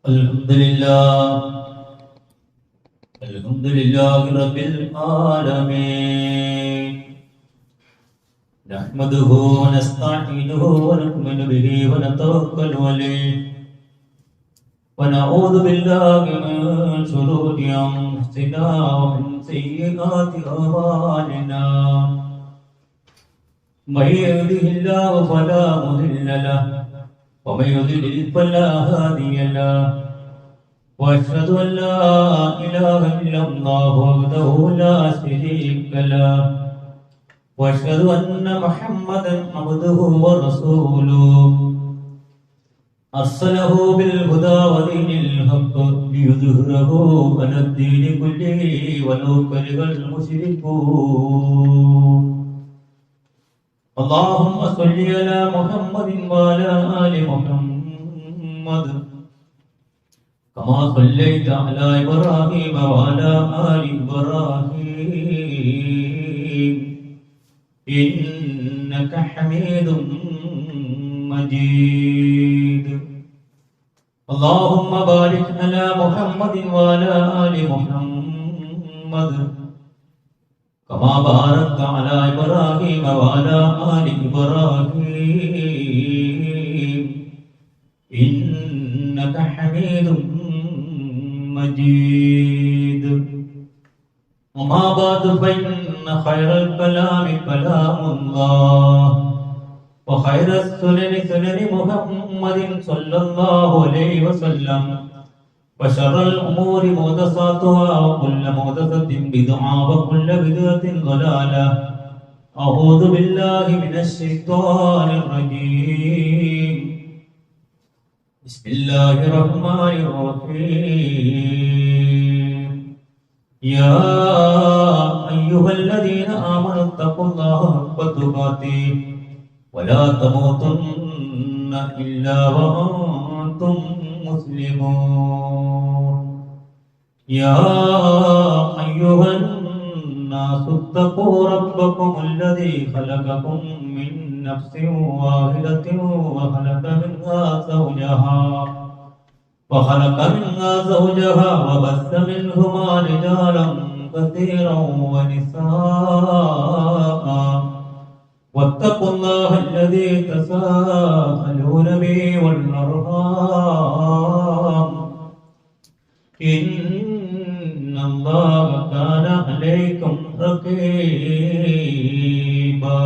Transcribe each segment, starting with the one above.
الحمد لله رب العالمين نحمده ونستعينه ونؤمن به ونتوكل عليه ونعوذ بالله من شرور أنفسنا ومن سيئات أعمالنا من يهده الله فلا مضل له ومن يضلل فلا هادي له واشهد ان لا اله الا الله وحده لا شريك له واشهد ان محمدا عبده ورسوله ارسله بالهدى ودين الحق ليظهره على الدين كله ولو كره المشركون اللهم صل على محمد وعلى ال محمد كما صليت على ابراهيم وعلى ال ابراهيم انك حميد مجيد اللهم بارك على محمد وعلى ال محمد كما باركت على ابراهيم وعلى ال ابراهيم انك حميد مجيد وما بعد فإن خير الكلام كلام الله وخير السنن سنن محمد صلى الله عليه وسلم وشر الأمور محدثاتها وكل محدثة بدعة وكل بدعة ضلالة أعوذ بالله من الشيطان الرجيم بسم الله الرحمن الرحيم يا أيها الذين آمنوا اتقوا الله حق تقاته ولا تموتن إلا وأنتم مسلمون يا أيها الناس اتقوا ربكم الذي خلقكم من نفس واحدة وخلق منها زوجها وبث منهما رجالا كثيرا ونساء واتقوا الله الذي تساءلون به والأرحام إن الله كان عليكم رقيبا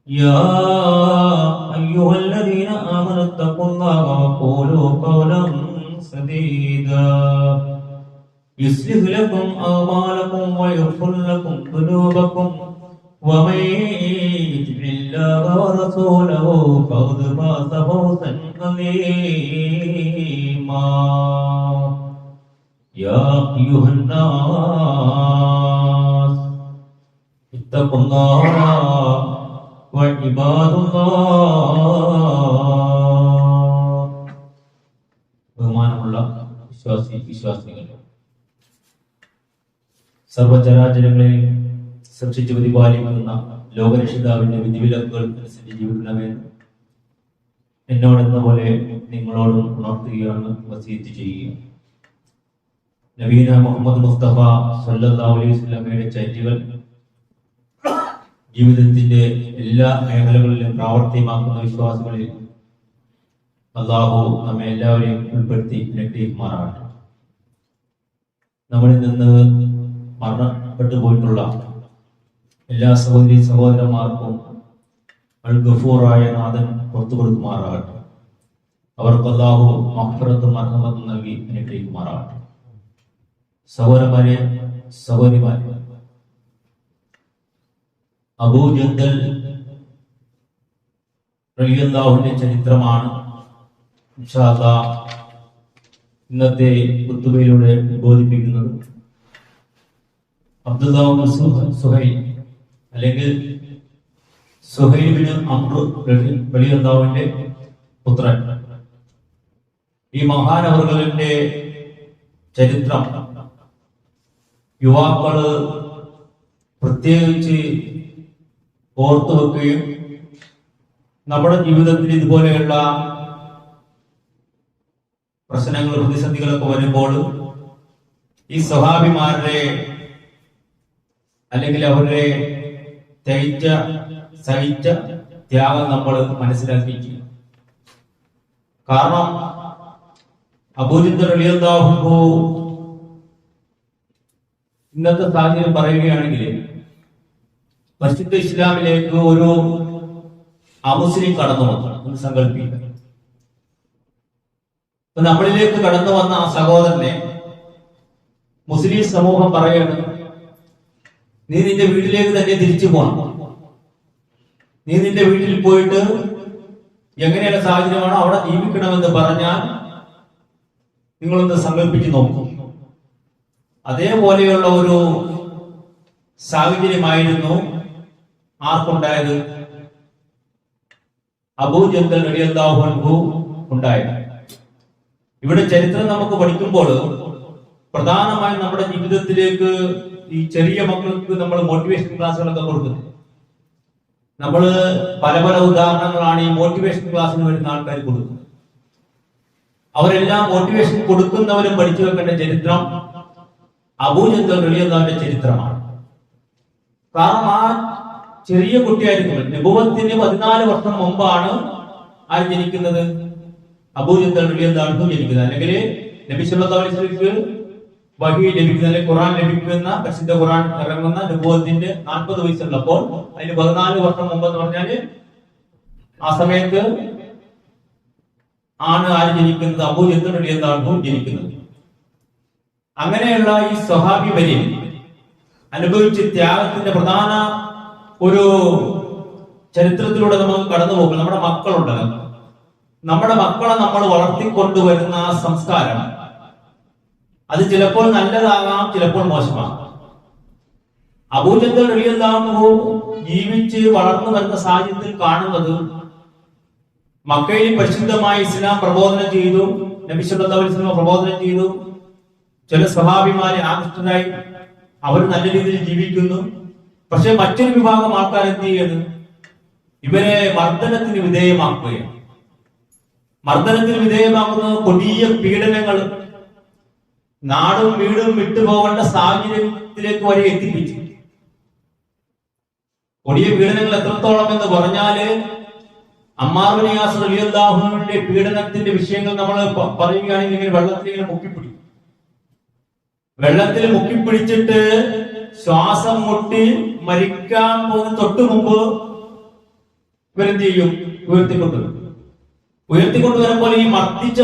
يا أيها الذين آمنوا اتقوا الله وقولوا قولا سديدا يصلح لكم أعمالكم ويغفر لكم ذنوبكم ومن يطع الله ورسوله فقد فاز فوزا عظيما يا أيها الناس اتقوا الله وعباد الله ബഹുമാനമുള്ള വിശ്വാസികളെ സർവചരാചരങ്ങളെയും സംരക്ഷിച്ച് പരിപാലിക്കുന്ന ലോകരക്ഷിതാവിന്റെ വിധിവിലക്കുകൾ അനുസരിച്ച് ജീവിക്കണമെന്ന് എന്നോടെന്ന പോലെ നിങ്ങളോടും ഉണർത്തുകയാണ് വസീയത്ത് ചെയ്യുക. നബീന മുഹമ്മദ് മുസ്തഫ സല്ലല്ലാഹു അലൈഹി വസല്ലമയുടെ ചര്യകൾ ജീവിതത്തിന്റെ എല്ലാ മേഖലകളിലും പ്രാവർത്തികമാക്കുന്ന വിശ്വാസികളിൽ അല്ലാഹു നമ്മെ എല്ലാവരെയും ഉൾപ്പെടുത്തി അനുഗ്രഹിക്കുമാറാകട്ടെ. നമ്മളിൽ നിന്ന് മരണപ്പെട്ടു പോയിട്ടുള്ള എല്ലാ സഹോദരി സഹോദരന്മാർക്കും അൽ ഗഫൂറായ നാഥൻ പുറത്തു കൊടുക്കുമാറാകട്ടെ. അവർക്ക് അല്ലാഹു മഗ്ഫിറത്തും മർഹമത്തും നൽകി അനുഗ്രഹിക്കുമാറാകട്ടെ. സഹോദരന്മാരെ, സഹോദരിമാരെ, അബൂ ജന്ദൽ റളിയല്ലാഹുവിന്റെ ചരിത്രമാണ് ഇൻഷാ അല്ലാഹ് ഇന്നത്തെ ഖുതുബയിലൂടെ ബോധിപ്പിക്കുന്നത്. അബ്ദുല്ലാഹ് സുഹൈൽ അല്ലെങ്കിൽ സുഹൈൽ ബിൻ അംർ റളിയല്ലാഹുവിന്റെ പുത്രൻ. ഈ മഹാനവർകളുടെ ചരിത്രം യുവാക്കള് പ്രത്യേകിച്ച് ഓർത്തു വെക്കുകയും നമ്മുടെ ജീവിതത്തിൽ ഇതുപോലെയുള്ള പ്രശ്നങ്ങൾ പ്രതിസന്ധികളൊക്കെ വരുമ്പോൾ ഈ സ്വഹാബിമാരുടെ അല്ലെങ്കിൽ അവരുടെ സഹിച്ച ത്യാഗം നമ്മൾ മനസ്സിലാക്കിയിരിക്കുക. കാരണം അബൂജഹൽ റളിയല്ലാഹു അൻഹു ഇന്നത്തെ സാഹചര്യം പറയുകയാണെങ്കിൽ പരിശുദ്ധ ഇസ്ലാമിലേക്ക് ഒരു അമുസ്ലിം കടന്നു വന്നു എന്ന് സങ്കല്പിക്കുക. നമ്മളിലേക്ക് കടന്നു വന്ന ആ സഹോദരനെ മുസ്ലിം സമൂഹം പറയാണ്, നീ നിന്റെ വീട്ടിലേക്ക് തന്നെ തിരിച്ചു പോകണം. നീ നിന്റെ വീട്ടിൽ പോയിട്ട് എങ്ങനെയുള്ള സാഹചര്യമാണോ അവിടെ ജീവിക്കണമെന്ന് പറഞ്ഞാൽ നിങ്ങളൊന്ന് സങ്കല്പിച്ച് നോക്കും. അതേപോലെയുള്ള ഒരു സാഹചര്യമായിരുന്നു ആർക്കുണ്ടായത്? അബൂജഹൽ റളിയല്ലാഹു അൻഹു ഉണ്ടായത്. ഇവിടെ ചരിത്രം നമുക്ക് പഠിക്കുമ്പോൾ പ്രധാനമായും നമ്മുടെ ജീവിതത്തിലേക്ക് ഈ ചെറിയ മക്കൾക്ക് നമ്മൾ മോട്ടിവേഷൻ ക്ലാസ്സുകളൊക്കെ കൊടുക്കുന്നത്. നമ്മൾ പല പല ഉദാഹരണങ്ങളാണ് ഈ മോട്ടിവേഷൻ ക്ലാസ്സിന് വരുന്ന ആൾക്കാർ കൊടുക്കുന്നത്. അവരെല്ലാം മോട്ടിവേഷൻ കൊടുക്കുന്നവരും പഠിച്ചു വെക്കേണ്ട ചരിത്രം അബൂജഹൽ റളിയല്ലാഹുവിന്റെ ചരിത്രമാണ്. കാരണം ആ ചെറിയ കുട്ടിയായിരിക്കും, നബുവത്തിന് 14 വർഷം മുമ്പാണ് ആര് ജനിക്കുന്നത്? അബൂജഹൽ റളിയല്ലാഹു ജനിക്കുന്നത്. അല്ലെങ്കിൽ നബി സല്ലല്ലാഹു അലൈഹി വസല്ലം വഹി ലഭിക്കുന്ന, അല്ലെങ്കിൽ ഖുർആൻ ലഭിക്കുന്ന, പരിശുദ്ധ ഖുർആൻ ഇറങ്ങുന്ന നബുവത്തിന്റെ 40 വയസ്സുള്ളപ്പോൾ അതിന് 14 വർഷം മുമ്പെന്ന് പറഞ്ഞാല് ആ സമയത്ത് ആണ് ആര് ജനിക്കുന്നത്? അബൂജഹൽ റളിയല്ലാഹു ജനിക്കുന്നത്. അങ്ങനെയുള്ള ഈ സ്വഹാബി വരി അനുഭവിച്ച ത്യാഗത്തിന്റെ പ്രധാന ഒരു ചരിത്രത്തിലൂടെ നമുക്ക് കടന്നു പോകും. നമ്മുടെ മക്കളുണ്ടല്ലോ, നമ്മുടെ മക്കളെ നമ്മൾ വളർത്തിക്കൊണ്ടുവരുന്ന ആ സംസ്കാരം അത് ചിലപ്പോൾ നല്ലതാകാം, ചിലപ്പോൾ മോശമാകാം. അബൂജഹൽ റളിയല്ലാഹു ജീവിച്ച് വളർന്നു വരുന്ന സാഹചര്യത്തിൽ കാണുന്നത് മക്കയിൽ പരിശുദ്ധമായ ഇസ്ലാം പ്രബോധനം ചെയ്തു, നബി സല്ലല്ലാഹു അലൈഹി വസല്ലം പ്രബോധനം ചെയ്തു. ചില സ്വഹാബിമാരെ ആകൃഷ്ടരായി അവർ നല്ല രീതിയിൽ ജീവിക്കുന്നു. പക്ഷെ മറ്റൊരു വിഭാഗം ആൾക്കാർ എന്ത് ചെയ്യുന്നത്? ഇവരെ മർദ്ദനത്തിന് വിധേയമാക്കുകയാണ്. മർദ്ദനത്തിന് വിധേയമാക്കുന്ന കൊടിയ പീഡനങ്ങൾ നാടും വീടും വിട്ടുപോകേണ്ട സാഹചര്യത്തിലേക്ക് വരെ എത്തിപ്പിച്ചു. കൊടിയ പീഡനങ്ങൾ എത്രത്തോളം എന്ന് പറഞ്ഞാല് അമ്മാർ ഇബ്നു യാസിർ റളിയല്ലാഹു അൻഹുവിന്റെ പീഡനത്തിന്റെ വിഷയങ്ങൾ നമ്മൾ പറയുകയാണെങ്കിൽ ഇങ്ങനെ വെള്ളത്തിൽ ഇങ്ങനെ മുക്കിപ്പിടിക്കും. വെള്ളത്തിൽ മുക്കിപ്പിടിച്ചിട്ട് ശ്വാസം മുട്ടി മരിക്കാൻ പോകുന്ന തൊട്ടു മുമ്പ് ഇവരെന്ത് ചെയ്യും? ഉയർത്തിക്കൊണ്ടുവരുമ്പോൾ ഈ മർദ്ദിച്ച്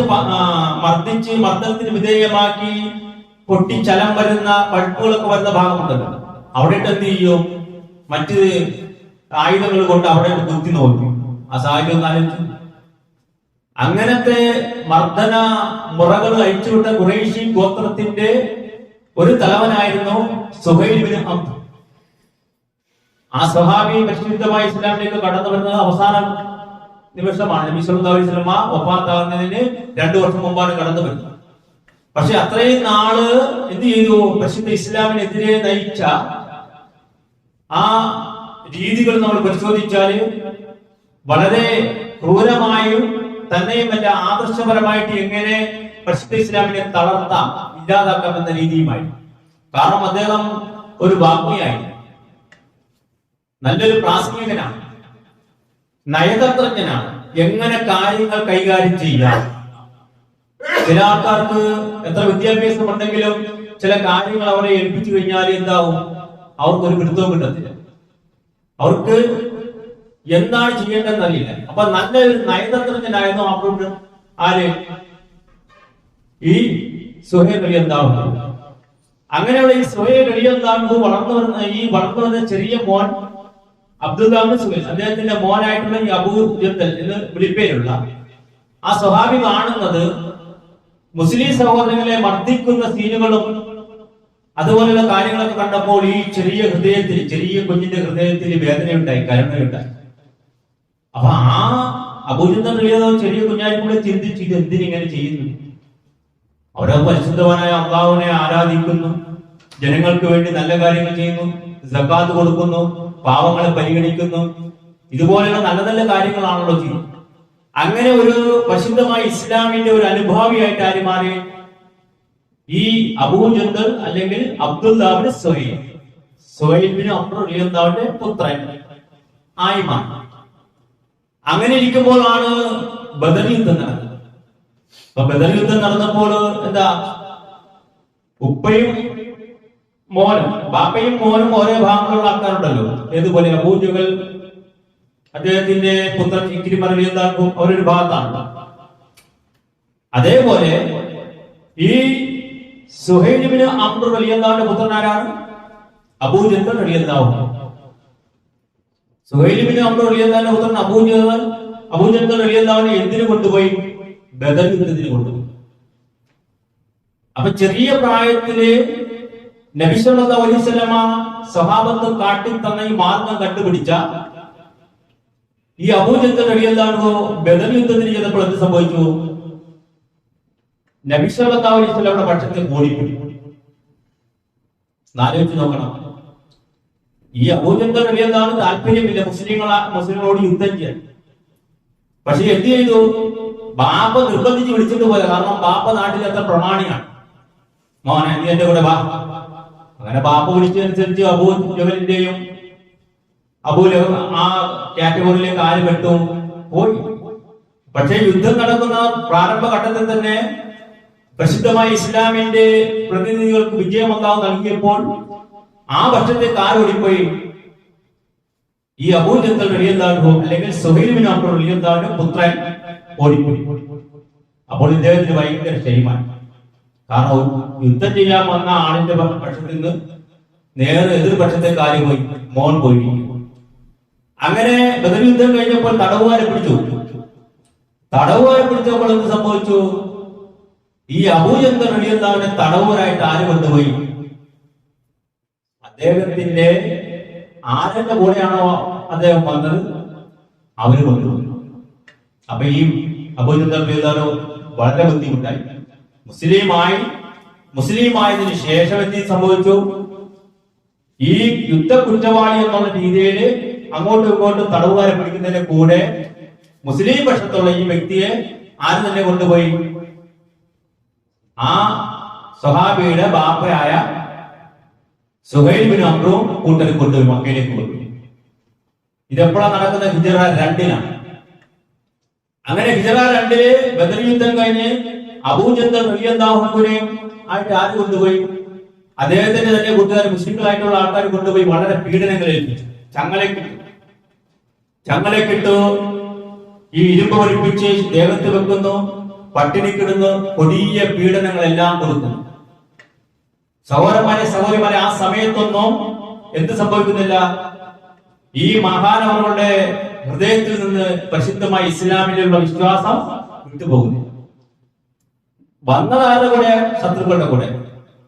മർദ്ദനത്തിന് വിധേയമാക്കി പൊട്ടിച്ചലം വരുന്ന പഴുപ്പുകളൊക്കെ വരുന്ന ഭാഗമുണ്ടല്ലോ, അവിടെ എന്ത് ചെയ്യും? മറ്റ് ആയുധങ്ങൾ കൊണ്ട് അവിടെ കുത്തി നോക്കും. ആ സാഹചര്യം ആലോചിച്ചു. അങ്ങനത്തെ മർദ്ദന മുറകൾ അഴിച്ചുവിട്ട ഖുറൈശി ഗോത്രത്തിന്റെ ഒരു തലവനായിരുന്നു സുഹൈൽ ഇബ്നു അംർ. ആ സ്വഹാബി പരിശുദ്ധമായ ഇസ്ലാമിലേക്ക് കടന്നു വരുന്നത് അവസാന നിമിഷമാണ്. നബി സല്ലല്ലാഹു അലൈഹി വസല്ലം വഫാത്താകുന്നതിന് 2 വർഷം മുമ്പാണ് കടന്നു വരുന്നത്. പക്ഷെ അത്രയും നാള് എന്ത് ചെയ്തു? പരിശുദ്ധ ഇസ്ലാമിനെതിരെ നയിച്ച ആ രീതികൾ നമ്മൾ പരിശോധിച്ചാൽ വളരെ ക്രൂരമായും തന്നെയുമല്ല ആദർശപരമായിട്ട് എങ്ങനെ പരിശുദ്ധ ഇസ്ലാമിനെ തളർത്താം, ഇല്ലാതാക്കാം എന്ന രീതിയുമായി. കാരണം അദ്ദേഹം ഒരു വാഗ്മിയായി, നല്ലൊരു പ്രാസംഗികനാണ്, നയതന്ത്രജ്ഞനാണ്. എങ്ങനെ കാര്യങ്ങൾ കൈകാര്യം ചെയ്യാം. ചില ആൾക്കാർക്ക് എത്ര വിദ്യാഭ്യാസം ഉണ്ടെങ്കിലും ചില കാര്യങ്ങൾ അവരെ ഏൽപ്പിച്ചു കഴിഞ്ഞാൽ എന്താവും? അവർക്കൊരു പിടുത്തവും കിട്ടത്തില്ല. അവർക്ക് എന്താണ് ചെയ്യേണ്ടതെന്ന് അറിയില്ല. അപ്പൊ നല്ലൊരു നയതന്ത്രജ്ഞനായിരുന്നു അവരോട് ആര്? ഈ സുഹൈൽ റളിയല്ലാഹു അൻഹു. അങ്ങനെയുള്ള ഈ സുഹൈൽ റളിയല്ലാഹു അൻഹു വളർന്നു വരുന്ന ചെറിയ മോൻ അബ്ദുല്ലാഹ് ഇബ്നു സുഹൈൽ, അദ്ദേഹത്തിന്റെ മോനായിട്ടുള്ള ഈ അബൂജഹൽ എന്ന് വിളിപ്പേരുള്ള ആ സ്വഹാബി കാണുന്നത് മുസ്ലിം സഹോദരങ്ങളെ മർദ്ദിക്കുന്ന സീനുകളും അതുപോലെയുള്ള കാര്യങ്ങളൊക്കെ കണ്ടപ്പോൾ ഈ ചെറിയ കുഞ്ഞിന്റെ ഹൃദയത്തിൽ വേദനയുണ്ടായി, കരുണയുണ്ടായി. അപ്പൊ ആ അബൂജഹൽ റളിയല്ലാഹു ചെറിയ കുഞ്ഞായിരിക്കുമ്പോൾ ചിന്തിച്ചു, ഇത് എന്തിനിങ്ങനെ ചെയ്യുന്നു? അവരെ പരിശുദ്ധവാനായ അല്ലാഹുവിനെ ആരാധിക്കുന്നു, ജനങ്ങൾക്ക് വേണ്ടി നല്ല കാര്യങ്ങൾ ചെയ്യുന്നു, സകാത്ത് കൊടുക്കുന്നു, പാവങ്ങളെ പരിഗണിക്കുന്നു, ഇതുപോലെയുള്ള നല്ല നല്ല കാര്യങ്ങളാണല്ലോ ചെയ്യുന്നത്. അങ്ങനെ ഒരു പ്രസിദ്ധമായ ഇസ്ലാമിന്റെ ഒരു അനുഭാവിയായിട്ട് ആര് മാറി? ഈ അബൂജന്തൽ അല്ലെങ്കിൽ അബ്ദുല്ലാഹിബ്നു സുഹൈൽ, സുഹൈൽ ബിൻ അംർ റളിയല്ലാഹുവിന്റെ പുത്രൻ ആയി മാറി. അങ്ങനെ ഇരിക്കുമ്പോഴാണ് ബദർ യുദ്ധം നടന്നത്. അപ്പൊ ബദർ യുദ്ധം നടന്നപ്പോൾ എന്താ, ഉപ്പയും മോനും, ബാപ്പയും മോനും ഓരോ ഭാഗങ്ങളുള്ള ആൾക്കാരുണ്ടല്ലോ. ഏതുപോലെ അബൂജഹൽ അദ്ദേഹത്തിന്റെ പുത്രൻ ഇക്രിമ റളിയല്ലാഹു അവരൊരു ഭാഗത്താണ്. അതേപോലെ ഈ സുഹൈൽ ബിൻ അംർ റളിയല്ലാഹുവിന്റെ പുത്രൻ ആരാണ്? അബൂജഹൽ റളിയല്ലാഹു. സുഹൈൽ ബിൻ അംർ റളിയല്ലാഹുവിന്റെ പുത്രൻ അബൂജഹൽ റളിയല്ലാഹുവിനെ എന്തിനു കൊണ്ടുപോയി? ബദർ യുദ്ധത്തിന് കൊണ്ടുപോയി. അപ്പൊ ചെറിയ പ്രായത്തില് നബി സല്ലല്ലാഹു അലൈഹി വസല്ലമ സ്വഹാബത്ത് കാട്ടി തന്ന ഈ മാർഗം കണ്ടുപിടിച്ച ഈ അബൂജഹൽ റളിയല്ലാഹു ബദർ യുദ്ധത്തിന് ചെയ്തപ്പോൾ എന്ത് സംഭവിച്ചു? നബി സല്ലല്ലാഹു അലൈഹി വസല്ലമയുടെ പക്ഷത്തെ കൂടിപ്പിടി. ആലോചിച്ച് നോക്കണം. ഈ അബൂജഹൽ റളിയല്ലാഹു താല്പര്യമില്ല മുസ്ലിങ്ങളോട് യുദ്ധം ചെയ്യാൻ. പക്ഷെ എന്ത് ചെയ്തു? ബാപ്പ നിർബന്ധിച്ച് വിളിച്ചിട്ട് പോയ. കാരണം ബാപ്പ നാട്ടിൽ അത്ര പ്രമാണിയാണ്. മോനെ നീ എന്റെ കൂടെ വാ. അങ്ങനെ ബാപ്പ വിളിച്ചതനുസരിച്ച് അബൂജഹലിന്റെയും ആ കാറ്റഗറിയിലേക്ക് ആര് പെട്ടു? പോയി. പക്ഷേ യുദ്ധം നടക്കുന്ന പ്രാരംഭ ഘട്ടത്തിൽ തന്നെ പ്രസിദ്ധമായ ഇസ്ലാമിന്റെ പ്രതിനിധികൾക്ക് വിജയം അല്ലാഹു നൽകിയപ്പോൾ ആ വർഷത്തേക്ക് ആരോടിപ്പോയി? ഈ അബൂജഹൽ റളിയല്ലാഹു അല്ലെങ്കിൽ സുഹൈൽ ബിൻ അംർ റളിയല്ലാഹുവിന്റെ പുത്രൻ ഓടിപ്പോയി. അപ്പോൾ ഇദ്ദേഹത്തിന് ഭയങ്കര ക്ഷേമമാണ്. കാരണം യുദ്ധം ചെയ്യാൻ വന്ന ആളിന്റെ പക്ഷത്തിൽ നിന്ന് നേരെ എതിർപക്ഷത്തെ കാര്യം പോയി, മോൻ പോയി. അങ്ങനെ ബദർ യുദ്ധം കഴിഞ്ഞപ്പോൾ തടവുകാരെ പിടിച്ചു. തടവുകാരെ പിടിച്ചപ്പോൾ എന്ത് സംഭവിച്ചു? ഈ അബൂജഹൽ റളിയല്ലാഹുവിനെ തടവുകാരായിട്ട് ആര് കൊണ്ടുപോയി? അദ്ദേഹത്തിന്റെ ആരുടെ കൂടെയാണോ അദ്ദേഹം വന്നത് അവര് കൊണ്ടുപോയി. അപ്പൊ ഈ അബൂജഹൽ റളിയല്ലാഹു വളരെ ബുദ്ധിമുട്ടായി. മുസ്ലിമായതിനു ശേഷം എന്ത് സംഭവിച്ചു? ഈ യുദ്ധ കുറ്റവാളി എന്നുള്ള രീതിയിൽ അങ്ങോട്ടും ഇങ്ങോട്ടും തടവുകാരെ പിടിക്കുന്നതിന്റെ കൂടെ മുസ്ലിം പക്ഷത്തുള്ള ഈ വ്യക്തിയെ ആര് തന്നെ കൊണ്ടുപോയി? ആ സ്വഹാബിയുടെ ബാപ്പയായ സുഹൈൽ ബിൻ അംറും കൂട്ടരും കൊണ്ടുപോയി മക്കയിലേക്ക് കൊണ്ടുപോയി. ഇതെപ്പോഴാണ് നടക്കുന്നത്? ഹിജ്റ 2-ലാണ്. അങ്ങനെ ഹിജ്റ 2-ല് ബദർ യുദ്ധം കഴിഞ്ഞ് അബൂജഹൽ റളിയല്ലാഹുവിനെ ആയിട്ട് ആര് കൊണ്ടുപോയി? അദ്ദേഹത്തിന്റെ തന്നെ കൂട്ടുകാർ മുസ്ലിങ്ങളായിട്ടുള്ള ആൾക്കാർ കൊണ്ടുപോയി വളരെ പീഡനങ്ങൾ ഏൽപ്പിച്ചു. ചങ്ങലക്കിട്ടു, ഈ ഇരുമ്പ് പഠിപ്പിച്ച് ദേഹത്ത് വെക്കുന്നു, പട്ടിണിക്കിടുന്നു, കൊടിയ പീഡനങ്ങളെല്ലാം കൊടുക്കുന്നു. സഹോദരന്മാരെ ആ സമയത്തൊന്നും എന്ത് സംഭവിക്കുന്നില്ല? ഈ മഹാനവരുടെ ഹൃദയത്തിൽ നിന്ന് പ്രസിദ്ധമായ ഇസ്ലാമിലുള്ള വിശ്വാസം വിട്ടുപോകുന്നില്ല. വന്നതാരുടെ കൂടെ? ശത്രുക്കളുടെ കൂടെ.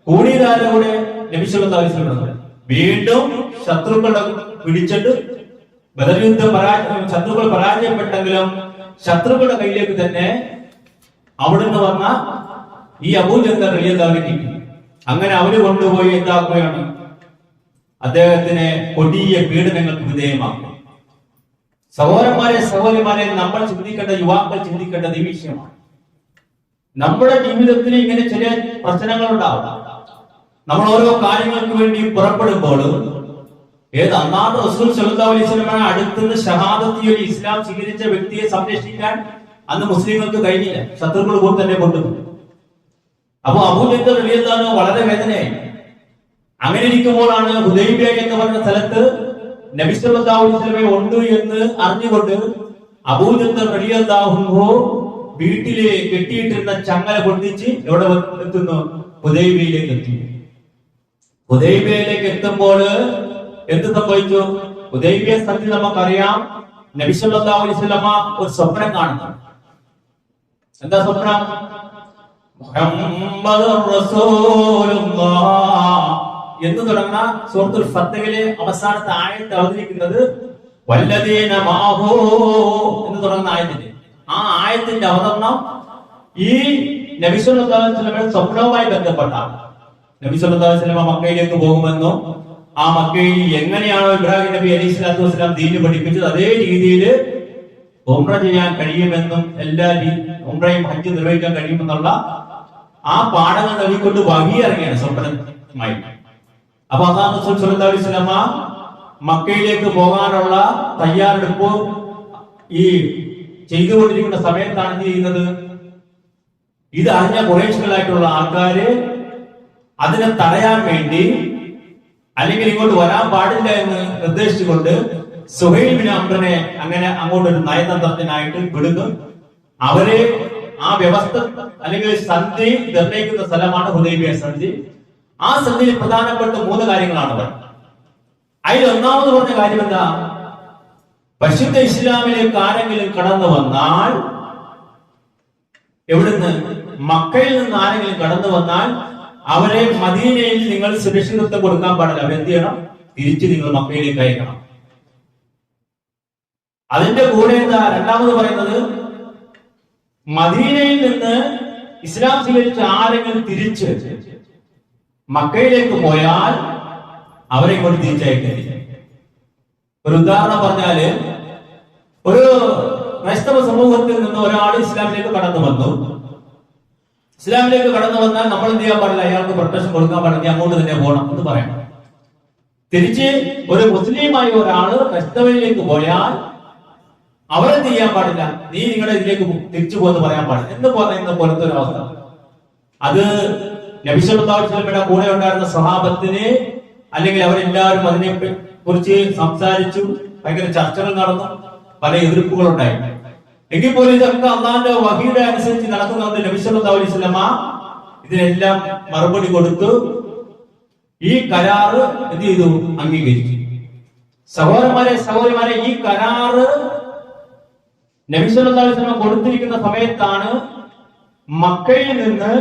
കൂടിയതാരുടെ കൂടെ? നബി സല്ലല്ലാഹു അലൈഹി വസല്ലം കൂടെ. വീണ്ടും ശത്രുക്കളുടെ പിടിച്ചിട്ട് ബദർ യുദ്ധം ശത്രുക്കൾ പരാജയപ്പെട്ടെങ്കിലും ശത്രുക്കളുടെ കയ്യിലേക്ക് തന്നെ അവിടുന്ന് വന്ന ഈ അബൂജഹൽ റളിയല്ലാഹുവിനെ കിട്ടി. അങ്ങനെ അവര് കൊണ്ടുപോയി എന്താക്കുകയാണ്? അദ്ദേഹത്തിനെ കൊടിയ പീഡനങ്ങൾക്ക് വിധേയമാക്കും. സഹോദരന്മാരെ നമ്മൾ ചിന്തിക്കേണ്ട, യുവാക്കൾ ചിന്തിക്കേണ്ടത് ഈ വിഷയമാണ്. നമ്മുടെ ജീവിതത്തിൽ ഇങ്ങനെ ചില പ്രശ്നങ്ങൾ ഉണ്ടാവും. നമ്മൾ ഓരോ കാര്യങ്ങൾക്ക് വേണ്ടി പുറപ്പെടുമ്പോൾ അന്നാണ് റസൂൽ സല്ലല്ലാഹു അലൈഹി വസല്ലമയുടെ അടുത്തുനിന്ന് ഷഹാദത്ത് ചൊല്ലി ഇസ്ലാം സ്വീകരിച്ച വ്യക്തിയെ സംരക്ഷിക്കാൻ അന്ന് മുസ്ലിങ്ങൾക്ക് കഴിഞ്ഞില്ല. ശത്രുക്കൾ കൂടെ തന്നെ കൊണ്ടുപോയി. അപ്പൊ അബൂജഹൽ റളിയല്ലാഹു വളരെ വേദനയായി. അങ്ങനെ ഇരിക്കുമ്പോഴാണ് ഹുദൈബിയ എന്ന് പറഞ്ഞ സ്ഥലത്ത് നബി സല്ലല്ലാഹു അലൈഹി വസല്ലമയെ ഉണ്ട് എന്ന് അറിഞ്ഞുകൊണ്ട് അബൂജഹൽ റളിയല്ലാഹു വീട്ടിലെ കെട്ടിയിട്ടിരുന്ന ചങ്ങല പൊട്ടിച്ച് എവിടെ എത്തുന്നു? ഹുദൈബിയയിലേക്ക് എത്തി. ഹുദൈബിയയിലേക്ക് എത്തുമ്പോൾ എന്ത് സംഭവിച്ചു? ഹുദൈബിയ സ്ഥലത്തിൽ നമുക്കറിയാം, നബി സല്ലല്ലാഹു അലൈഹി വസല്ലമ ഒരു സ്വപ്നം കാണുന്നു. എന്താ സ്വപ്നം? മുഹമ്മദുർ റസൂലുള്ളാഹ് എന്ന് തുടങ്ങുന്ന സൂറത്തുൽ ഫത്തഹിലെ അവസാനത്തെ ആയത്ത് അവതരിക്കുന്നത് വല്ലദീന മഅഹു എന്ന് തുടങ്ങുന്ന ആയത്തിന്റെ ആ ആയത്തിന്റെ അവതരണം ഈ നബി സല്ലല്ലാഹു അലൈഹി വസല്ലമയുടെ സ്വപ്നവുമായി ബന്ധപ്പെട്ടാണ്. നബി സല്ലല്ലാഹു അലൈഹി വസല്ലമ മക്കയിലേക്ക് പോകുമെന്നും ആ മക്കയിൽ എങ്ങനെയാണോ ഇബ്രാഹിം നബി അലൈഹി സ്വലാത്തു വസ്സലാം ദീന് പഠിപ്പിച്ചത് അതേ രീതിയിൽ ഉംറ ചെയ്യാൻ കഴിയുമെന്നും എല്ലാ ഉംറയും ഹജ്ജ് നിർവഹിക്കാൻ കഴിയുമെന്നുള്ള ആ പാഠങ്ങൾ നൽകിക്കൊണ്ട് വഹി ഇറങ്ങിയാണ് സ്വപ്നമായി. അപ്പൊ അല്ലാഹു റസൂൽ സ്വല്ലല്ലാഹു അലൈഹി വസല്ലമ മക്കയിലേക്ക് പോകാനുള്ള തയ്യാറെടുപ്പ് ഈ ചെയ്തുകൊണ്ടിരിക്കുന്ന സമയത്താണ് എന്ത് ചെയ്യുന്നത്? ഇത് അറിഞ്ഞ ഖുറൈശികളായിട്ടുള്ള ആൾക്കാര് അതിനെ തടയാൻ വേണ്ടി, അല്ലെങ്കിൽ ഇങ്ങോട്ട് വരാൻ പാടില്ല എന്ന് നിർദ്ദേശിച്ചുകൊണ്ട് സുഹൈൽ ബിൻ അംറിനെ അങ്ങനെ അങ്ങോട്ടൊരു നയതന്ത്രജ്ഞനായിട്ട് വിടുന്നു. അവര് ആ വ്യവസ്ഥ അല്ലെങ്കിൽ സന്ധി നിർണയിക്കുന്ന സ്ഥലമാണ് ഹുദൈബിയ സന്ധി. ആ സന്ധിയിൽ പ്രധാനപ്പെട്ട 3 കാര്യങ്ങളാണ് പറയുന്നത്. അതിൽ ഒന്നാമത് പറഞ്ഞ കാര്യം എന്താ? പരിശുദ്ധ ഇസ്ലാമിലേക്ക് ആരെങ്കിലും കടന്നു വന്നാൽ, എവിടുന്ന്? മക്കയിൽ നിന്ന് ആരെങ്കിലും കടന്നു വന്നാൽ അവരെ മദീനയിൽ നിങ്ങൾ സുരക്ഷിതത്വം കൊടുക്കാൻ പാടില്ല. അവരെന്ത് ചെയ്യണം? തിരിച്ച് നിങ്ങൾ മക്കയിലേക്ക് അയക്കണം. അതിന്റെ കൂടെ എന്താ രണ്ടാമത് പറയുന്നത്? മദീനയിൽ നിന്ന് ഇസ്ലാം സ്വീകരിച്ച ആരെങ്കിലും തിരിച്ച് മക്കയിലേക്ക് പോയാൽ അവരെ കൊണ്ട് തിരിച്ചയക്കുന്നില്ല. ഒരു ഉദാഹരണം പറഞ്ഞാല്, ഒരു ക്രൈസ്തവ സമൂഹത്തിൽ നിന്ന് ഒരാൾ ഇസ്ലാമിലേക്ക് കടന്നു വന്നു. ഇസ്ലാമിലേക്ക് കടന്നു വന്നാൽ നമ്മൾ എന്ത് ചെയ്യാൻ പാടില്ല? അയാൾക്ക് പ്രൊട്ടക്ഷൻ കൊടുക്കാൻ പാടില്ല, അങ്ങോട്ട് തന്നെ പോകണം എന്ന് പറയണം. തിരിച്ച് ഒരു മുസ്ലിമായ ഒരാള് ക്രൈസ്തവയിലേക്ക് പോയാൽ അവരെന്ത് ചെയ്യാൻ പാടില്ല? നീ നിങ്ങളുടെ ഇതിലേക്ക് തിരിച്ചു പോകുന്ന പറയാൻ പാടില്ല എന്ന് പറയുന്ന പോലത്തെ ഒരു അവസ്ഥ. അത് നബി സല്ലല്ലാഹു അലൈഹി വസല്ലമയുടെ കൂടെ ഉണ്ടായിരുന്ന സ്വഹാബത്തിന്, അല്ലെങ്കിൽ അവരെല്ലാവരും അതിനെ കുറിച്ച് സംസാരിച്ചു, ഭയങ്കര ചർച്ചകൾ നടന്നു, പല എതിർപ്പുകൾ ഉണ്ടായി. എങ്കിൽ പോലും ഇതൊക്കെ അള്ളാന്റെ വഹിയുടെ അനുസരിച്ച് നടക്കുന്നുണ്ട്. നബി സല്ലല്ലാഹു അലൈഹി വസല്ലമ ഇതിനെല്ലാം മറുപടി കൊടുത്തു. ഈ കരാറ് എന്ത് ചെയ്തു? അംഗീകരിച്ചു. സഹോദരന്മാരെ, ഈ കരാറ് നബി സല്ലല്ലാഹു അലൈഹി വസല്ലം കൊടുത്തിരിക്കുന്ന സമയത്താണ് മക്കയിൽ നിന്ന്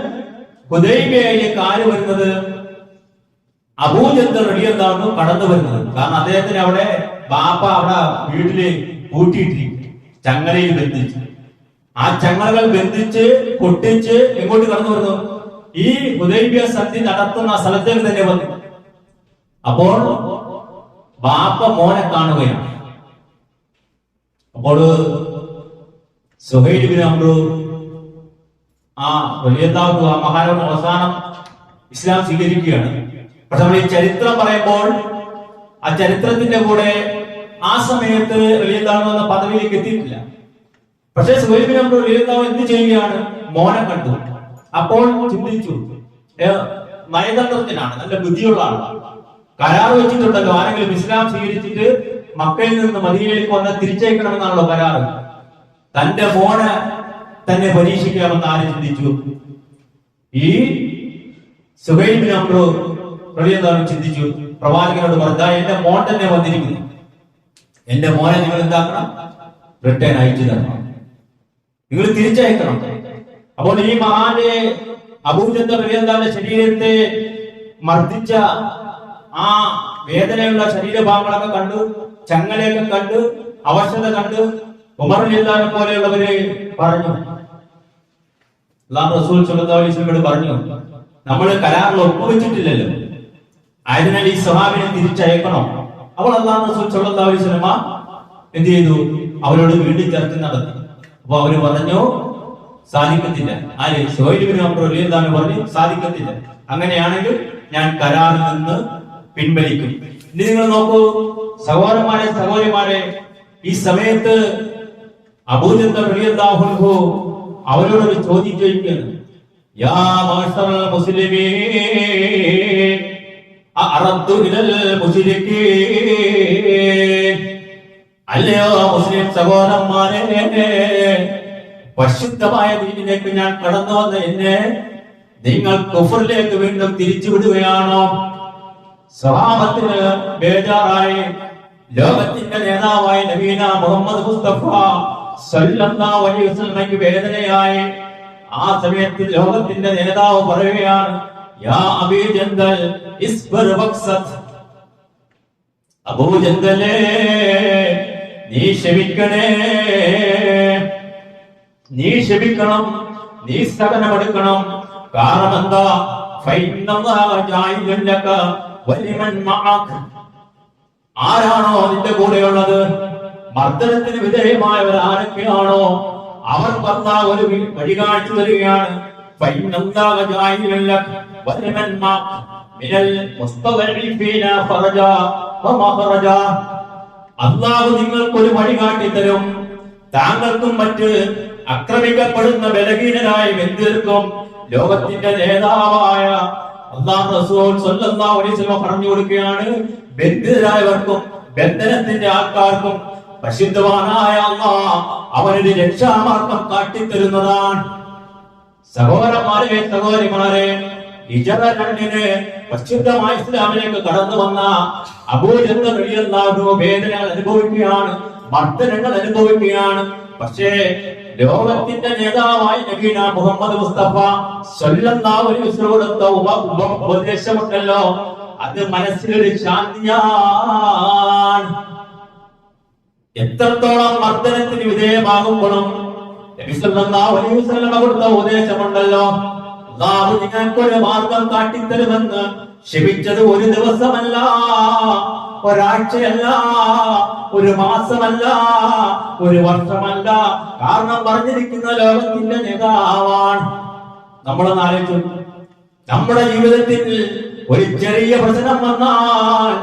ഹുദൈബിയയിലേക്ക് ആര് വരുന്നത്? അബൂജഹൽ റളിയല്ലാഹു അൻഹു കടന്നു വരുന്നത്. കാരണം അദ്ദേഹത്തിന് അവിടെ ബാപ്പ അവിടെ വീട്ടില് കൂട്ടിയിട്ടിരിക്കും, ചങ്ങലയിൽ ബന്ധിച്ച്. ആ ചങ്ങലകൾ ബന്ധിച്ച് പൊട്ടിച്ച് എങ്ങോട്ട് കടന്നു വരുന്നു? ഈ ഹുദൈബിയ സന്ധി നടത്തുന്ന സ്ഥലത്തേക്ക് തന്നെ വന്നു. അപ്പോൾ ബാപ്പ മോനെ കാണുകയാണ്. അപ്പോൾ സുഹൈൽ ബിൻ അംർ ആ മഹാനവൻ അവസാനം ഇസ്ലാം സ്വീകരിക്കുകയാണ്. പക്ഷെ നമ്മൾ ഈ ചരിത്രം പറയുമ്പോൾ ആ ചരിത്രത്തിന്റെ കൂടെ ആ സമയത്ത് റളിയല്ലാഹു എന്ന പദവിയിലേക്ക് എത്തിയിട്ടില്ല. പക്ഷേ സുഹൈൽ ബിൻ അംർ റളിയല്ലാഹു എന്ത് ചെയ്യുകയാണ്? മോനെ കണ്ടു. അപ്പോൾ ചിന്തിച്ചു, നയതന്ത്രജ്ഞനാണ്, നല്ല ബുദ്ധിയുള്ള ആളാണ്. കരാർ വെച്ചിട്ടുണ്ടല്ലോ, ആരെങ്കിലും ഇസ്ലാം സ്വീകരിച്ചിട്ട് മക്കയിൽ നിന്ന് മദീനയിലേക്ക് വന്ന് തിരിച്ചയക്കണമെന്നാണല്ലോ കരാറ്. തന്റെ മോനെ തന്നെ പരീക്ഷിക്കാമെന്ന് ആര് ചിന്തിച്ചു? ഈ സുഹൈൽ ബിൻ അംർ റളിയല്ലാഹു ചിന്തിച്ചു, പ്രവാചകനോട് പറഞ്ഞാ എന്റെ മോൻ തന്നെ വന്നിരിക്കുന്നു, എന്റെ മോനെ നിങ്ങൾ എന്താക്കണം? റിട്ടേൺ അയച്ചു തരണം, നിങ്ങൾ തിരിച്ചയക്കണം. അപ്പോൾ ഈ മഹാന്റെ അബൂജഹൽ റളിയല്ലാഹുവിന്റെ ശരീരത്തെ മർദ്ദിച്ച ആ വേദനയുള്ള ശരീരഭാഗങ്ങളൊക്കെ കണ്ടു, ചങ്ങലയൊക്കെ കണ്ടു, അവശത കണ്ട് ഉമർ റളിയല്ലാഹു പോലെയുള്ളവര് പറഞ്ഞു, അല്ലാഹു റസൂൽ സ്വല്ലല്ലാഹു അലൈഹി വസല്ലം പറഞ്ഞു, നമ്മൾ കരാറിൽ ഒപ്പുവെച്ചിട്ടില്ലല്ലോ, ആയതിനാൽ ഈ സ്വഹാബിനെ തിരിച്ചയക്കണം. അപ്പോൾ അല്ലാഹു റസൂൽ സ്വല്ലല്ലാഹു അലൈഹി വസല്ലം എന്ത് ചെയ്തു? അവരോട് വീണ്ടും ചർച്ച നടത്തി. അപ്പൊ അവര് പറഞ്ഞു, സാധിക്കത്തില്ല. ആര്? സുഹൈൽ ബിൻ അംർ റളിയല്ലാഹു അൻഹു പറഞ്ഞു, സാധിക്കത്തില്ല. അങ്ങനെയാണെങ്കിൽ ഞാൻ കരാറിൽ നിന്ന് പിൻവലിക്കും. ഇനി നിങ്ങൾ നോക്കൂ സഹോദരന്മാരെ, ഈ സമയത്ത് അബൂജഹൽ റളിയല്ലാഹു അൻഹു അവരോട് ചോദ്യം ചോദിക്കുകയാണ്, യാ മഅ്ശറൽ മുസ്ലിമീൻ അറദ്ദു ഇലൽ മുശ്രിക്കീൻ, അല്ലയോ മുസ്ലിം സഹോദരന്മാരെ, പരിശുദ്ധമായ ദീനിലേക്ക് ഞാൻ കടന്നു വന്ന എന്നെ നിങ്ങൾ കുഫറിലേക്ക് വീണ്ടും തിരിച്ചുവിടുകയാണോ? സ്വഹാബത്തിന് ബേജാറായി. ലോകത്തിന്റെ നേതാവായ നബീന മുഹമ്മദ് മുസ്തഫ സല്ലല്ലാഹു അലൈഹി വസല്ലമയ്ക്ക് വേദനയായി. ആ സമയത്ത് ലോകത്തിന്റെ നേതാവ് പറയുകയാണ്, യാ അബീ ജന്ദൽ ഇസ്ബർ വഖ്സത്, അബൂജഹലേ നീ ക്ഷമിക്കണേ, നീ ക്ഷമിക്കണം, നീ സഹനമെടുക്കണം. കാരണം എന്താ? ആരാണോ നിന്റെ കൂടെയുള്ളത്, മർദ്ദനത്തിന് വിധേയമായവർ ആരൊക്കെയാണോ അവർക്ക് അല്ലാഹു ഒരു വഴി കാണിച്ചു തരികയാണ്. അല്ലാഹു നിങ്ങൾക്കൊരു വഴി കാട്ടിത്തരും. താങ്കൾക്കും മറ്റ് ആക്രമിക്കപ്പെടുന്ന ബലഹീനരായ വ്യക്തികൾക്കും ലോകത്തിന്റെ നേതാവായ അല്ലാഹു റസൂൽ സ്വല്ലല്ലാഹു അലൈഹി വസല്ലം പറഞ്ഞു കൊടുക്കുകയാണ്, ബന്ധിതരായവർക്കും ബന്ധനത്തിന്റെ ആൾക്കാർക്കും പരിശുദ്ധവാനായ അല്ലാഹ് അവനൊരു രക്ഷാമാർഗം കാട്ടിത്തരുന്നതാണ്. സഹോദരന്മാരെ, സഹോദരിമാരെ, ഹിജ്റ 2 പരിശുദ്ധമായ ഇസ്ലാമിലേക്ക് കടന്നു വന്ന അബൂജഹൽ റളിയല്ലാഹു അൻഹു വേദനകൾ അനുഭവിക്കുകയാണ്, മർദ്ദനങ്ങൾ അനുഭവിക്കുകയാണ്. പക്ഷേ ലോകത്തിന്റെ നേതാവായ നബിന മുഹമ്മദ് മുസ്തഫ സ്വല്ലല്ലാഹു അലൈഹി വസല്ലം ഉപദേശമുണ്ടല്ലോ, അത് മനസ്സിലൊരു ശാന്തിയാണ്. എത്രത്തോളം മർദ്ദനത്തിന് വിധേയമാകുമ്പോഴും നബി സല്ലല്ലാഹു അലൈഹി വസല്ലം കൊടുത്ത ഉപദേശമുണ്ടല്ലോ, അല്ലാഹു നിങ്ങൾക്കൊരു മാർഗം കാട്ടിത്തരുമെന്ന്. ക്ഷമിച്ചത് ഒരു ദിവസമല്ല, ഒരാഴ്ചയല്ല, ഒരു മാസമല്ല, ഒരു വർഷമല്ല. കാരണം പറഞ്ഞിരിക്കുന്ന ലോകത്തിന്റെ നേതാവാണ്. നമ്മളൊന്ന് ആലോചിച്ചു, നമ്മുടെ ജീവിതത്തിൽ ഒരു ചെറിയ പ്രശ്നം വന്നാൽ,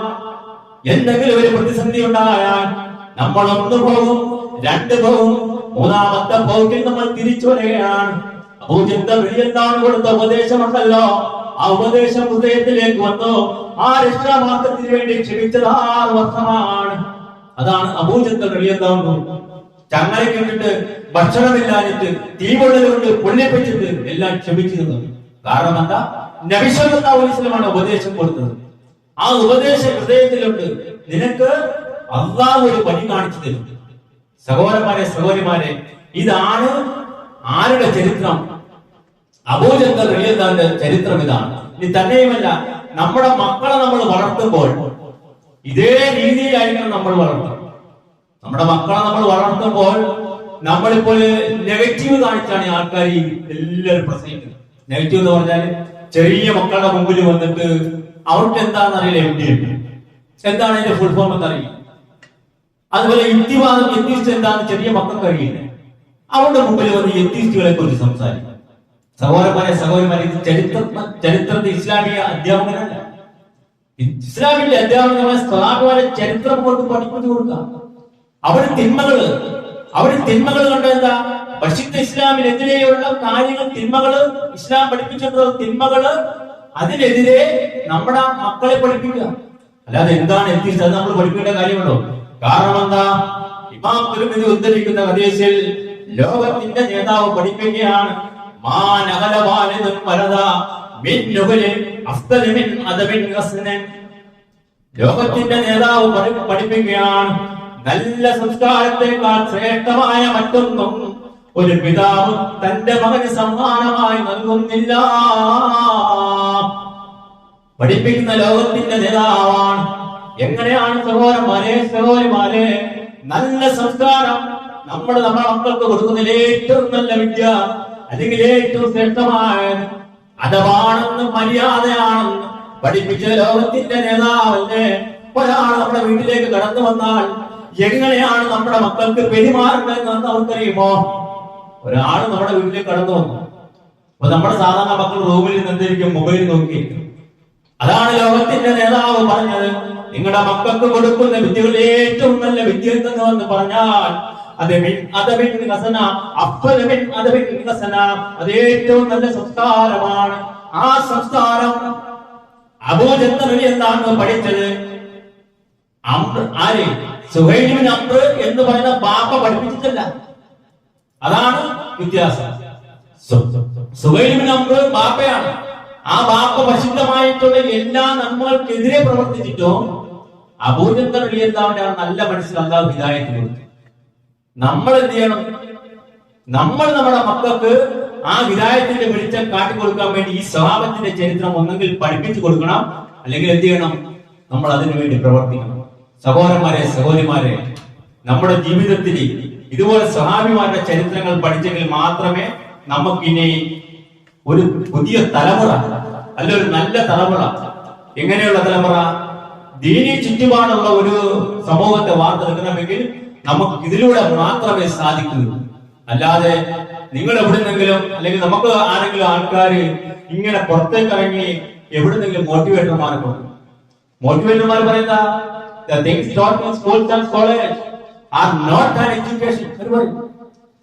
എന്തെങ്കിലും ഒരു പ്രതിസന്ധി ഉണ്ടായാൽ നമ്മൾ 1 പോകും, 2 പോകും, 3ാമത്തെ പോക്കിൽ നമ്മൾ തിരിച്ചു വരികയാണ്. അബൂജഹൽ റളിയല്ലാഹു അൻഹു കൊടുത്ത ഉപദേശമുണ്ടല്ലോ, ആ ഉപദേശം ഹൃദയത്തിലേക്ക് വന്നു. ആ രക്ഷാമാർഗത്തിന് വേണ്ടി ക്ഷമിച്ചത് 6 വർഷമാണ്. അതാണ് അബൂജഹൽ റളിയല്ലാഹു അൻഹു ചങ്ങലക്കിട്ടിട്ട് ഭക്ഷണമില്ലാഞ്ഞിട്ട് തീപൊള്ളലുകൊണ്ട് പൊള്ളിപ്പിച്ചിട്ട് എല്ലാം ക്ഷമിച്ചിരുന്നത്. കാരണം എന്താ? നബി സല്ലല്ലാഹു അലൈഹി വസല്ലമാണ് ഉപദേശം കൊടുത്തത്. ആ ഉപദേശം ഹൃദയത്തിലുണ്ട്. നിനക്ക് അല്ലാഹു ഒരു വഴി കാണിച്ചു തരും. സഹോദരന്മാരെ, സഹോദരിമാരെ, ഇതാണ് ആരുടെ ചരിത്രം? അബൂജഹൽ റളിയല്ലാഹു അൻഹുവിന്റെ ചരിത്രം ഇതാണ്. ഇനി തന്നെയുമല്ല, നമ്മുടെ മക്കളെ നമ്മൾ വളർത്തുമ്പോൾ ഇതേ രീതിയിലായിരിക്കണം നമ്മൾ വളർത്തുന്നത്. നമ്മുടെ മക്കളെ നമ്മൾ വളർത്തുമ്പോൾ നമ്മളിപ്പോൾ നെഗറ്റീവ് കാണിച്ചാണ് ആൾക്കാർ എല്ലാവരും പ്രസംഗിക്കുന്നത്. നെഗറ്റീവ് എന്ന് പറഞ്ഞാൽ ചെറിയ മക്കളുടെ മുമ്പിൽ വന്നിട്ട് അവർക്ക് എന്താണെന്ന് അറിയില്ല, എവിടെയുണ്ട് എന്താണ് അതിന്റെ ഫുൾ ഫോം എന്നറിയില്ല. അതുപോലെ യുക്തിവാദം, എത്തിസ്റ്റ് എന്താണെന്ന് ചെറിയ മക്കൾക്ക് അറിയില്ല. അവരുടെ മുമ്പിൽ വന്ന് എത്തിസ്റ്റുകളെ കുറിച്ച് സംസാരിക്കും. സഹോദരന്മാരെ, സഹോദരിമാരെ, ചരിത്രത്തിൽ ഇസ്ലാമിക അധ്യാപകനല്ല, ഇസ്ലാമിന്റെ അധ്യാപകമായ സ്വഹാബിമാരെ ചരിത്രം കൊണ്ട് പഠിപ്പിച്ചു കൊടുക്കാം. അവര് തിന്മകള് കണ്ട എന്താ? പരിശുദ്ധ ഇസ്ലാമിനെതിരെയുള്ള കാര്യങ്ങൾ, തിന്മകള്, ഇസ്ലാം പഠിപ്പിച്ചിട്ടുള്ള തിന്മകള്, അതിനെതിരെ നമ്മുടെ മക്കളെ പഠിപ്പിക്കുക. അല്ലാതെ എന്താണ് എത്തിച്ചത് അത് നമ്മൾ പഠിപ്പിക്കേണ്ട കാര്യമുണ്ടോ? കാരണം എന്താ? ഇമാം തിർമിദി ഉദ്ധരിക്കുന്ന ഹദീസിൽ ലോകത്തിന്റെ നേതാവ് പഠിപ്പിക്കുകയാണ്, ലോകത്തിന്റെ നേതാവ് പഠിപ്പിക്കുകയാണ്, നല്ല സംസ്കാരത്തെക്കാൾ ശ്രേഷ്ഠമായ മറ്റൊന്നും ഒരു പിതാവ് തന്റെ മകന് സമ്മാനമായി നൽകുന്നില്ല. പഠിപ്പിക്കുന്ന ലോകത്തിന്റെ നേതാവാണ്. എങ്ങനെയാണ് സഹോദരന്മാരെ, സഹോദരിമാരെ, നല്ല സംസ്കാരം നമ്മുടെ മക്കൾക്ക് കൊടുക്കുന്നതിൽ ഏറ്റവും നല്ല വിദ്യ, അല്ലെങ്കിൽ ഏറ്റവും ശ്രേഷ്ഠമായത് അഥവാണെന്ന്, മര്യാദയാണെന്ന് പഠിപ്പിച്ച ലോകത്തിന്റെ നേതാവല്ലേ. ഒരാൾ നമ്മുടെ വീട്ടിലേക്ക് കടന്നു വന്നാൽ എങ്ങനെയാണ് നമ്മുടെ മക്കൾക്ക് പെരുമാറേണ്ടതെന്ന് അവർക്കറിയുമോ? ഒരാൾ നമ്മുടെ വീട്ടിലേക്ക് കടന്നു വന്നു, അപ്പൊ നമ്മുടെ സാധാരണ മക്കൾ റൂമിൽ നിന്നിരിക്കും, മൊബൈൽ നോക്കിയിരിക്കും. അതാണ് ലോകത്തിന്റെ നേതാവ് പറഞ്ഞത്, നിങ്ങളുടെ മക്കൾക്ക് കൊടുക്കുന്ന വിദ്യകൾ ഏറ്റവും നല്ല വിദ്യ എന്ന് പറഞ്ഞാൽ അത് ഏറ്റവും നല്ല സംസ്കാരമാണ്. ആ സംസ്കാരം അബൂജഹൽ എന്താണ് പഠിച്ചത്? സുഹൈൽ ഇബ്നു അംർ എന്ന് പറയുന്ന ബാപ്പ പഠിപ്പിച്ചിട്ടില്ല. അതാണ് വ്യത്യാസം. സുഹൈൽ ഇബ്നു അംർ ബാപ്പയാണ്. ആ ബാപ്പ പരിശുദ്ധമായിട്ടുള്ള എല്ലാ നന്മകൾക്കെതിരെ പ്രവർത്തിച്ചിട്ടോ അബൂജഹൽ റളിയല്ലാഹു അൻഹു നല്ല മനസ്സിൽ അല്ലാഹു ഹിദായത്ത് കൊടുത്തു. നമ്മൾ എന്ത് ചെയ്യണം? നമ്മൾ നമ്മുടെ മക്കൾക്ക് ആ ഹിദായത്തിന്റെ വെളിച്ചം കാട്ടിക്കൊടുക്കാൻ വേണ്ടി ഈ സ്വഹാബത്തിന്റെ ചരിത്രം ഒന്നെങ്കിൽ പഠിപ്പിച്ചു കൊടുക്കണം, അല്ലെങ്കിൽ എന്ത് ചെയ്യണം? നമ്മൾ അതിനു വേണ്ടി പ്രവർത്തിക്കണം. സഹോദരന്മാരെ, സഹോദരിമാരെ, നമ്മുടെ ജീവിതത്തിൽ ഇതുപോലെ സ്വഹാബിമാരുടെ ചരിത്രങ്ങൾ പഠിച്ചെങ്കിൽ മാത്രമേ നമുക്കിനി ഒരു പുതിയ തലമുറ, അല്ല ഒരു നല്ല തലമുറ. എങ്ങനെയുള്ള തലമുറ? ദീനി ചുറ്റുപാടുള്ള ഒരു സമൂഹത്തെ വാർത്തെടുക്കണമെങ്കിൽ നമുക്ക് ഇതിലൂടെ മാത്രമേ സാധിക്കൂ. അല്ലാതെ നിങ്ങൾ എവിടുന്നെങ്കിലും അല്ലെങ്കിൽ നമുക്ക് ആരെങ്കിലും ആൾക്കാർ ഇങ്ങനെ പുറത്തേക്ക് ഇറങ്ങി എവിടുന്നെങ്കിലും മോട്ടിവേറ്റർമാർ പറയുന്ന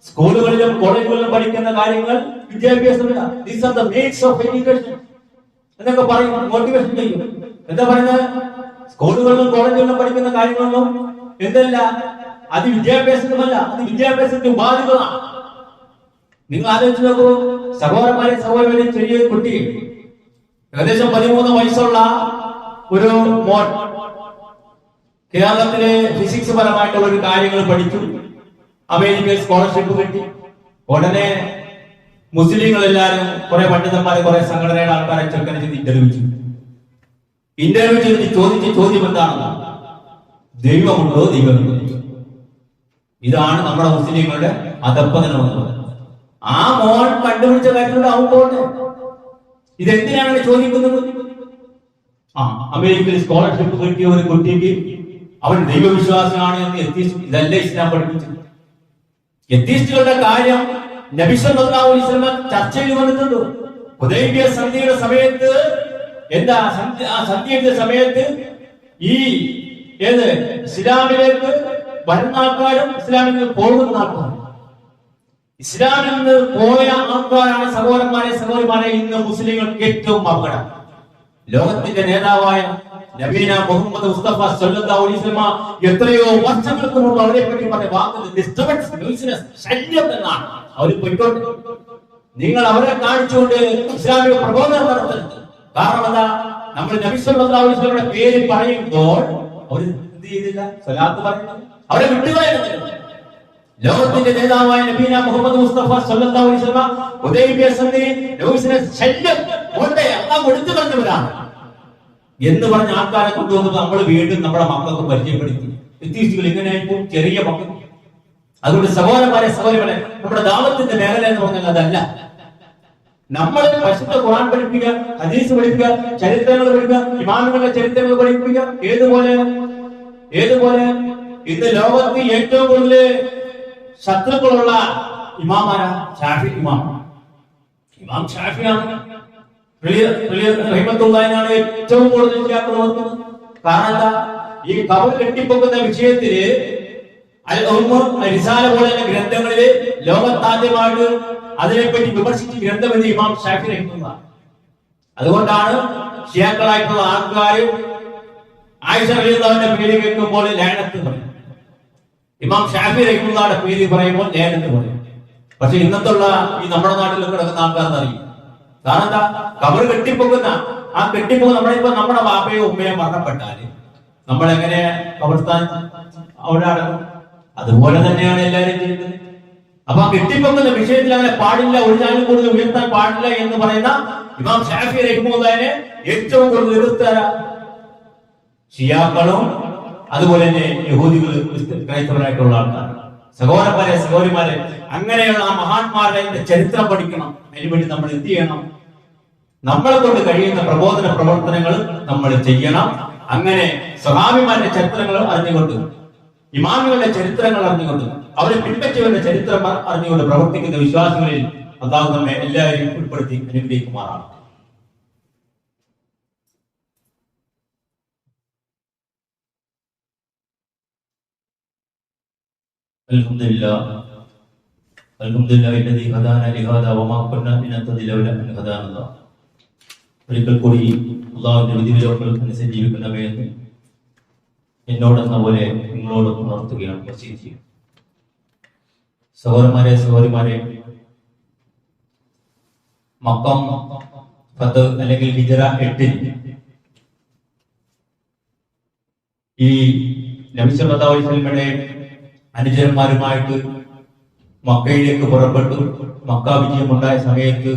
സ്കൂളുകളിലും കോളേജുകളിലും പഠിക്കുന്ന കാര്യങ്ങൾ വിദ്യാഭ്യാസമില്ല. These are the mains of education എന്നൊക്കെ പറയും, മോട്ടിവേഷൻ ചെയ്യും. എന്താ പറയുന്നത്? സ്കൂളുകളിലും കോളേജുകളിലും പഠിക്കുന്ന കാര്യങ്ങളൊന്നും എന്തല്ല, അത് വിദ്യാഭ്യാസമല്ല, അത് വിദ്യാഭ്യാസത്തിന്റെ ഉപാധികളാണ്. നിങ്ങൾ ആലോചിച്ച് നോക്കൂ, സഹോദരന്മാരെ ചെറിയ കുട്ടി ഏകദേശം 13 വയസ്സുള്ള ഒരു മോൻ കേരളത്തിലെ ഫിസിക്സ് പരമായിട്ടുള്ള ഒരു കാര്യങ്ങൾ പഠിച്ചു, അമേരിക്കയിൽ സ്കോളർഷിപ്പ് കിട്ടി. ഉടനെ മുസ്ലിങ്ങൾ എല്ലാവരും കുറെ പണ്ഡിതന്മാരെ കുറെ സംഘടനയുടെ ആൾക്കാരെ ചെറുക്കനെ ചെയ്ത് ഇന്റർവ്യൂ ചെയ്ത് ചോദിച്ച ചോദ്യം എന്താണെന്ന്, ദൈവമുണ്ടോ ദൈവമില്ല. ഇതാണ് നമ്മുടെ മുസ്ലിങ്ങളുടെ അധപ്പതനം എന്ന് പറയുന്നത്. ആ മോൻ കണ്ടുപിടിച്ച കാര്യത്തിലൂടെ അവൻ പോട്ടെ. ഇതെന്തിനാണ് ചോദിക്കുന്നത്? അമേരിക്കയിൽ സ്കോളർഷിപ്പ് കിട്ടിയ ഒരു കുട്ടിക്ക് അവൻ ദൈവവിശ്വാസിയാണ് എന്ന് ഇതല്ല ഇസ്ലാം പഠിപ്പിച്ചത്. എത്തീസ്റ്റുകളുടെ കാര്യം നബി സല്ലല്ലാഹു അലൈഹി വസല്ലം ചർച്ചയിൽ വന്നിട്ടുണ്ട്. ഹുദൈബിയ സന്ധിയുടെ സമയത്ത് എന്താ സന്ധിയുടെ സമയത്ത് ഈ ഇസ്ലാമിലേക്ക് വരുന്ന ആൾക്കാരും ഇസ്ലാമിൽ നിന്ന് പോകുന്ന ആൾക്കാരും, ഇസ്ലാമിൽ നിന്ന് പോയ ആൾക്കാരാണ് സഹോദരന്മാരെ ഇന്ന് മുസ്ലിങ്ങൾക്ക് ഏറ്റവും അപകടം. ലോകത്തിന്റെ നേതാവായ നബീന മുഹമ്മദ് മുസ്തഫ സല്ലല്ലാഹു അലൈഹി വസല്ലം എത്രയോ വർഷങ്ങൾക്ക് മുമ്പ് അവരെ പറ്റി പറഞ്ഞ വാക്ക് ഡിസ്റ്റർബൻസ്, ന്യൂസിനെസ്, ശല്യം എന്നാണ്. അവർ പോയിക്കോട്ടെ, നിങ്ങൾ അവരെ കാണിച്ചുകൊണ്ട് ഇസ്ലാമിക പ്രബോധനം നടത്തരുത്. കാരണം എന്താ? നമ്മൾ നബി സല്ലല്ലാഹു അലൈഹി വസല്ലമയുടെ പേര് പറയുമ്പോൾ അവർ എന്ത് ചെയ്തില്ല? സ്വലാത്ത് പറഞ്ഞു, അവരെ വിട്ടുകളയുന്നില്ല. ലോകത്തിന്റെ നേതാവായ നബീന മുഹമ്മദ് മുസ്തഫ സല്ലല്ലാഹു അലൈഹി വസല്ലം ഹുദൈബിയ സന്ധിയിൽ ന്യൂസിനെ ശല്യം കൊണ്ട് അല്ലാഹു എടുത്തു പറഞ്ഞവരാണ് എന്ന് പറഞ്ഞ ആൾക്കാരെ കൊണ്ടുവന്നത് നമ്മൾ വീണ്ടും നമ്മുടെ മക്കൾക്ക് പരിചയപ്പെടുത്തി. വ്യത്യസ്തകൾ ഇങ്ങനെയായിരിക്കും ചെറിയ മക്കൾ. അതുകൊണ്ട് സഹോദരന്മാരെ നമ്മുടെ ദാവത്തിന്റെ മേഖല എന്ന് പറഞ്ഞാൽ അതല്ല. നമ്മൾ പരിശുദ്ധ ഖുർആൻ പഠിപ്പിക്കുക, ഹദീസ് പഠിപ്പിക്കുക, ചരിത്രങ്ങൾ പഠിക്കുക, ഇമാമുകളുടെ ചരിത്രങ്ങൾ പഠിപ്പിക്കുക. ഏതുപോലെ ഇന്ന് ലോകത്ത് ഏറ്റവും കൂടുതൽ ശത്രുക്കളുള്ള ഇമാമാരാ? ഇമാം ഷാഫിയാണ്. റഹിമത്തുള്ളാഹിയാണ് ഏറ്റവും കൂടുതൽ നോക്കുന്നത്. കാരണം എന്താ? ഈ ഖബർ കെട്ടിപ്പൊക്കുന്ന വിഷയത്തില് റിസാല പോലെയുള്ള ഗ്രന്ഥങ്ങളില് ലോകത്താദ്യമായിട്ട് അതിനെപ്പറ്റി വിമർശിച്ച് ഗ്രന്ഥം ഇമാം ഷാഫി റഹിമത്തുള്ളാഹി. അതുകൊണ്ടാണ് ഷിയാക്കളായിട്ടുള്ള ആൾക്കാർ ആയിഷ റളിയല്ലാഹുവിന്റെ പേര് കേൾക്കുമ്പോൾ ലഅനത്ത് പറയും, ഇമാം ഷാഫി റഹിമത്തുള്ളാഹിയുടെ പേര് പറയുമ്പോൾ ലഅനത്ത് പറയും. പക്ഷെ ഇന്നത്തുള്ള ഈ നമ്മുടെ നാട്ടിൽ കിടക്കുന്ന ആൾക്കാർക്ക് അറിയും. കാരണം എന്താ? ഖബർ കെട്ടിപ്പൊക്കുന്ന നമ്മളിപ്പോ നമ്മുടെ ബാപ്പയോ ഉമ്മയോ മരണപ്പെട്ടാല് നമ്മളെങ്ങനെ ഖബർസ്ഥാൻ അവിടെ അടക്കും? അതുപോലെ തന്നെയാണ് എല്ലാവരും ചെയ്യുന്നത്. അപ്പൊ ആ കെട്ടിപ്പൊക്കുന്ന വിഷയത്തിൽ അങ്ങനെ പാടില്ല, ഒരു ചാനൽ കൂടുതൽ ഉയർത്താൻ പാടില്ല എന്ന് പറയുന്ന ഇമാം ഷാഫി റഹിമത്തുള്ളാഹിനെ ഏറ്റവും കൂടുതൽ എതിർത്താര ഷിയാക്കളും അതുപോലെ തന്നെ യഹൂദികൾ, ക്രൈസ്തവരായിട്ടുള്ള ആൾക്കാർ. സഹോദരന്മാരെ അങ്ങനെയുള്ള ആ മഹാന്മാരുടെ ചരിത്രം പഠിക്കണം. അതിനുവേണ്ടി നമ്മൾ എന്ത് ചെയ്യണം? നമ്മളെ കൊണ്ട് കഴിയുന്ന പ്രബോധന പ്രവർത്തനങ്ങൾ നമ്മൾ ചെയ്യണം. അങ്ങനെ സ്വഹാബിമാരുടെ ചരിത്രങ്ങൾ അറിഞ്ഞുകൊണ്ട്, ഇമാമുകളുടെ ചരിത്രങ്ങൾ അറിഞ്ഞുകൊണ്ട്, അവരെ പിൻപറ്റിയവരുടെ ചരിത്രം അറിഞ്ഞുകൊണ്ട് പ്രവർത്തിക്കുന്ന വിശ്വാസികളിൽ അല്ലാഹു നമ്മെ എല്ലാവരെയും ഉൾപ്പെടുത്തി അനുഗ്രഹിക്കുമാറാണ്. അൽഹംദുലില്ലാഹി ഹദാനാ ലിഹാദാ വമാ കുന്നാ ലിനഹ്തദിയ ലൗലാ അൻ ഹദാനല്ലാഹ്. ഒരിക്കൽ കൂടി അല്ലാഹുവിന്റെ വിധിവിലക്കുകൾ അനുസരിച്ച് ജീവിക്കുന്നവയെന്ന് എന്നോടെന്ന പോലെ നിങ്ങളോട് ഉണർത്തുകയാണ്, വസീയത്ത് ചെയ്യുക. സഹോദരന്മാരെ മക്കം ഫത്ത് അല്ലെങ്കിൽ ഹിജ്റ 8 ഈ നബി സല്ലല്ലാഹു അലൈഹി വസല്ലമയുടെ അനുചരന്മാരുമായിട്ട് മക്കയിലേക്ക് പുറപ്പെട്ടു. മക്ക വിജയം ഉണ്ടായ സമയത്ത്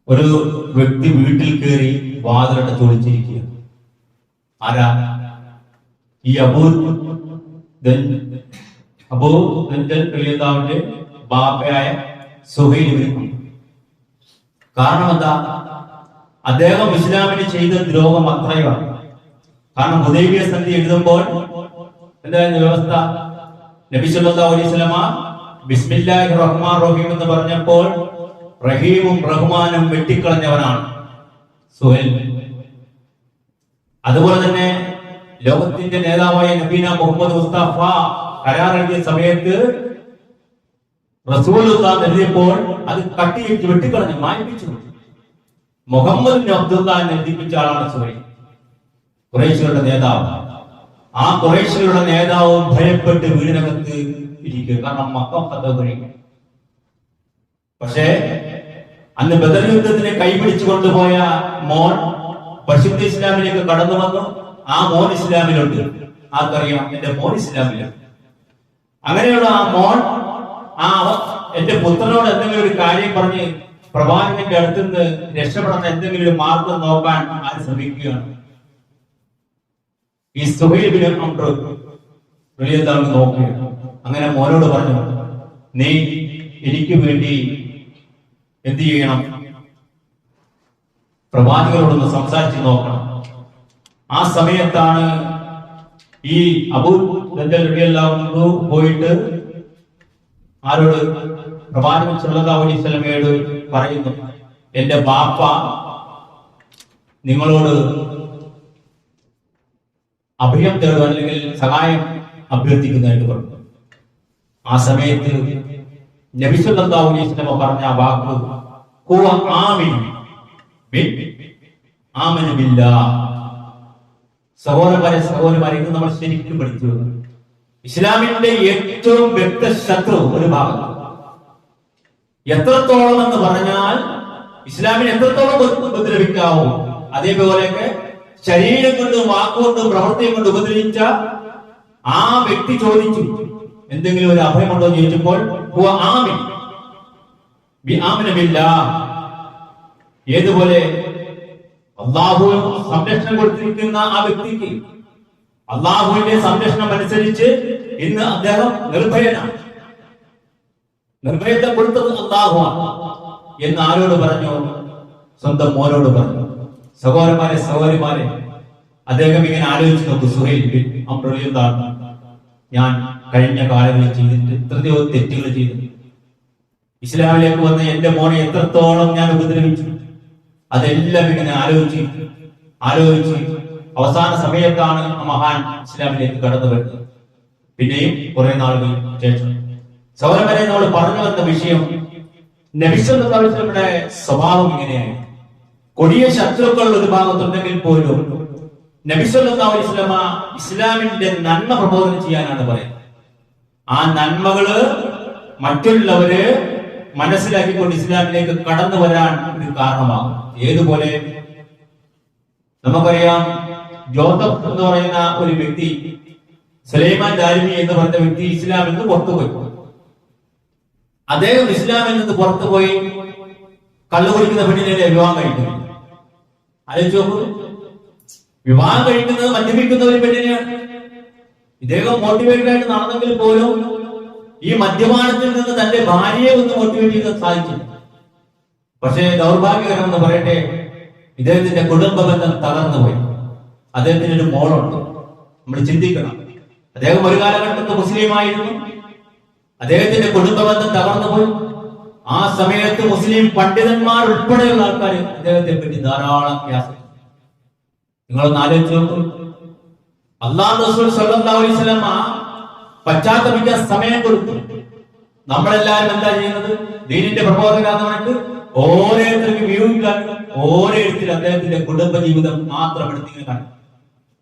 ഒരു വ്യക്തി വീട്ടിൽ കയറി വാതിലടച്ച് ഒളിച്ചിരിക്കുക. ആരാ? ഈ അബൂന്റെ ബാപ്പയായ സുഹൈൽ ഇബ്നു. കാരണം എന്താ? അദ്ദേഹം ഇസ്ലാമിന് ചെയ്ത ദ്രോഹം അത്രയുമാണ്. കാരണം ഹുദൈബിയ സന്ധി എഴുതുമ്പോൾ എന്തായിരുന്നു വ്യവസ്ഥ? നബി സല്ലല്ലാഹു അലൈഹി വസല്ലമ ബിസ്മില്ലാഹിർ റഹ്മാനിർ റഹീം എന്ന് പറഞ്ഞപ്പോൾ റഹീമും റഹ്മാനും വെട്ടിക്കളഞ്ഞവനാണ് സുഹൈൽ. അതുപോലെ തന്നെ ലോകത്തിന്റെ നേതാവായ നബീന മുഹമ്മദ് മുസ്തഫ കരാർ എഴുതിയ സമയത്ത് റസൂലുള്ളാഹി എഴുതിയപ്പോൾ അത് കട്ടിയിട്ട് വെട്ടിക്കളഞ്ഞു, മായ്പിച്ചു. മുഹമ്മദ് അബ്ദുല്ലാഹിനെ എഴുതിപ്പിച്ച ആളാണ് സുഹൈൽ, ഖുറൈശികളുടെ നേതാവ്. ആ ഖുറൈശികളുടെ നേതാവ് ഭയപ്പെട്ട് വീടിനകത്ത് ഇരിക്കുക, കാരണം മക്ക ഫതഹ് കഴിയും. പക്ഷേ അന്ന് ബദർ യുദ്ധത്തിന് കൈപിടിച്ചു കൊണ്ടുപോയ മോൻ പരിശുദ്ധ ഇസ്ലാമിലേക്ക് കടന്നു വന്നു. ആ മോൻ ഇസ്ലാമിലുണ്ട്, ആർക്കറിയാം? എന്റെ മോൻ ഇസ്ലാമിലുണ്ട്. അങ്ങനെയുള്ള ആ മോൻ എന്റെ പുത്രനോട് എന്തെങ്കിലും ഒരു കാര്യം പറഞ്ഞ് പ്രവാചകന്റെ അടുത്തുനിന്ന് രക്ഷപ്പെടുന്ന എന്തെങ്കിലും ഒരു മാർഗം നോക്കാൻ ആര് ശ്രമിക്കുകയാണ്. ഈ സുഹൈൽ ബിൻ അംർ റളിയല്ലാഹു നോക്കി അങ്ങനെ മോനോട് പറഞ്ഞു, നീ എനിക്ക് വേണ്ടി എന്ത് ചെയ്യണം? പ്രവാചകരോടൊന്ന് സംസാരിച്ച് നോക്കണം. ആ സമയത്താണ് ഈ അബൂ ജഹൽ റളിയല്ലാഹു അൻഹു പോയിട്ട് ആരോട്? പ്രവാചകൻ സല്ലല്ലാഹു അലൈഹി വസല്ലമയോട് പറയുന്നു, എന്റെ ബാപ്പ നിങ്ങളോട് അഭയം തേടുക അല്ലെങ്കിൽ സഹായം അഭ്യർത്ഥിക്കുന്നതായിട്ട് പറഞ്ഞു. ആ സമയത്ത് നബി സല്ലല്ലാഹു അലൈഹി വസല്ലം പറഞ്ഞ ആ വാക്ക് ഹുവ ആമിൻ ബില്ലാഹ്. സഹോദരന്മാരെ ഇത് നമ്മൾ ശരിക്കും പഠിച്ചു. ഇസ്ലാമിന്റെ ഏറ്റവും വ്യക്ത ശത്രു ഒരു ഭാഗം എത്രത്തോളം എന്ന് പറഞ്ഞാൽ ഇസ്ലാമിനെ എത്രത്തോളം ഉപദ്രവിക്കാവോ അതേപോലെയൊക്കെ ശരീരം കൊണ്ടും വാക്കുകൊണ്ടും പ്രവൃത്തിയും കൊണ്ട് ഉപദ്രവിച്ച ആ വ്യക്തി ചോദിച്ചു, എന്തെങ്കിലും ഒരു അഭയമുണ്ടോ എന്ന് ചോദിച്ചപ്പോൾ ഏതുപോലെ അള്ളാഹു സംരക്ഷണം കൊടുത്തിരിക്കുന്ന ആ വ്യക്തിക്ക് അള്ളാഹുവിന്റെ സംരക്ഷണം അനുസരിച്ച് ഇന്ന് അദ്ദേഹം നിർഭയനാണ്. നിർഭയത്തെ കൊടുത്തത് അള്ളാഹുവാണ് എന്ന് ആരോട് പറഞ്ഞു? സ്വന്തം മോനോട് പറഞ്ഞു. സഹോദരന്മാരെ അദ്ദേഹം ഇങ്ങനെ ആലോചിച്ച് നോക്കൂ. സുഹൈൽ ബിൻ അംർ റളിയല്ലാഹു അൻഹു, ഞാൻ കഴിഞ്ഞ കാലങ്ങളിൽ ചെയ്തിട്ട് എത്രയോ തെറ്റുകൾ ചെയ്തു. ഇസ്ലാമിലേക്ക് വന്ന എന്റെ മോനെ എത്രത്തോളം ഞാൻ ഉപദ്രവിച്ചു. അതെല്ലാം ഇങ്ങനെ ആലോചിച്ച് അവസാന സമയത്താണ് ആ മഹാൻ ഇസ്ലാമിലേക്ക് കടന്നു വരുന്നത്. പിന്നെയും കുറെ നാളുകൾ ശേഷം സഹോദരന്മാരെ നമ്മൾ പറഞ്ഞു വന്ന വിഷയം, നബി സല്ലല്ലാഹു അലൈഹി വസല്ലമയുടെ സ്വഭാവം ഇങ്ങനെയായി. കൊടിയ ശത്രുക്കൾ ഒരു ഭാഗത്തുണ്ടെങ്കിൽ പോലും നബി സല്ലല്ലാഹു അലൈഹി വസല്ലമ ഇസ്ലാമിന്റെ നന്മ പ്രബോധനം ചെയ്യാനാണ് പറയുന്നത്. ആ നന്മകള് മറ്റുള്ളവര് മനസ്സിലാക്കിക്കൊണ്ട് ഇസ്ലാമിലേക്ക് കടന്നു വരാൻ ഒരു കാരണമാകും. ഏതുപോലെ നമുക്കറിയാം, ജോസഫ് എന്ന് പറയുന്ന ഒരു വ്യക്തി, സുലൈമാൻ ദാരിമി എന്ന് പറഞ്ഞ വ്യക്തി ഇസ്ലാമിൽ നിന്ന് പുറത്തുപോയി. അദ്ദേഹം ഇസ്ലാമിൽ നിന്ന് പുറത്തുപോയി കള്ളു കുടിക്കുന്ന പെണ്ണിനെ വിവാഹം കഴിക്കുന്നു. ആലോചിച്ച് നോക്കൂ, വിവാഹം കഴിക്കുന്നത് മദ്യപിക്കുന്ന ഒരു പെണ്ണിനെയാണ്. ഇദ്ദേഹം മോട്ടിവേറ്റഡ് ആയിട്ട് നടന്നെങ്കിൽ പോലും ഈ മദ്യപാനത്തിൽ നിന്ന് തന്റെ ഭാര്യയെ ഒന്ന് മോട്ടിവേറ്റ് ചെയ്ത് സാധിച്ചു. പക്ഷേ ദൗർഭാഗ്യകരം എന്ന് പറയട്ടെ, ഇദ്ദേഹത്തിന്റെ കുടുംബ ബന്ധം തകർന്നു പോയി. അദ്ദേഹത്തിന് ഒരു മോളുണ്ട്. നമ്മൾ ചിന്തിക്കണം, അദ്ദേഹം ഒരു കാലഘട്ടത്തിൽ മുസ്ലിമായിരുന്നു. അദ്ദേഹത്തിന്റെ കുടുംബ ബന്ധം തകർന്നു പോയി. ആ സമയത്ത് മുസ്ലിം പണ്ഡിതന്മാർ ഉൾപ്പെടെയുള്ള ആൾക്കാർ അദ്ദേഹത്തെ പറ്റി ധാരാളം വ്യാസം. നിങ്ങളൊന്ന് ആലോചിച്ച് നോക്കൂ. അല്ലാഹു റസൂൽ സല്ലല്ലാഹു അലൈഹി വസല്ലം പശ്ചാത്തപിക്കാൻ സമയം കൊടുത്തു. നമ്മളെല്ലാവരും എന്താ ചെയ്യുന്നത്? ദീനിന്റെ പ്രബോധകരാന്ന് പറഞ്ഞിട്ട് ഓരോരുത്തർക്ക് വ്യൂവിക്കാൻ ഓരോരുത്തർ അദ്ദേഹത്തിന്റെ കുടുംബ ജീവിതം മാത്രം എടുത്തിങ്ങനെ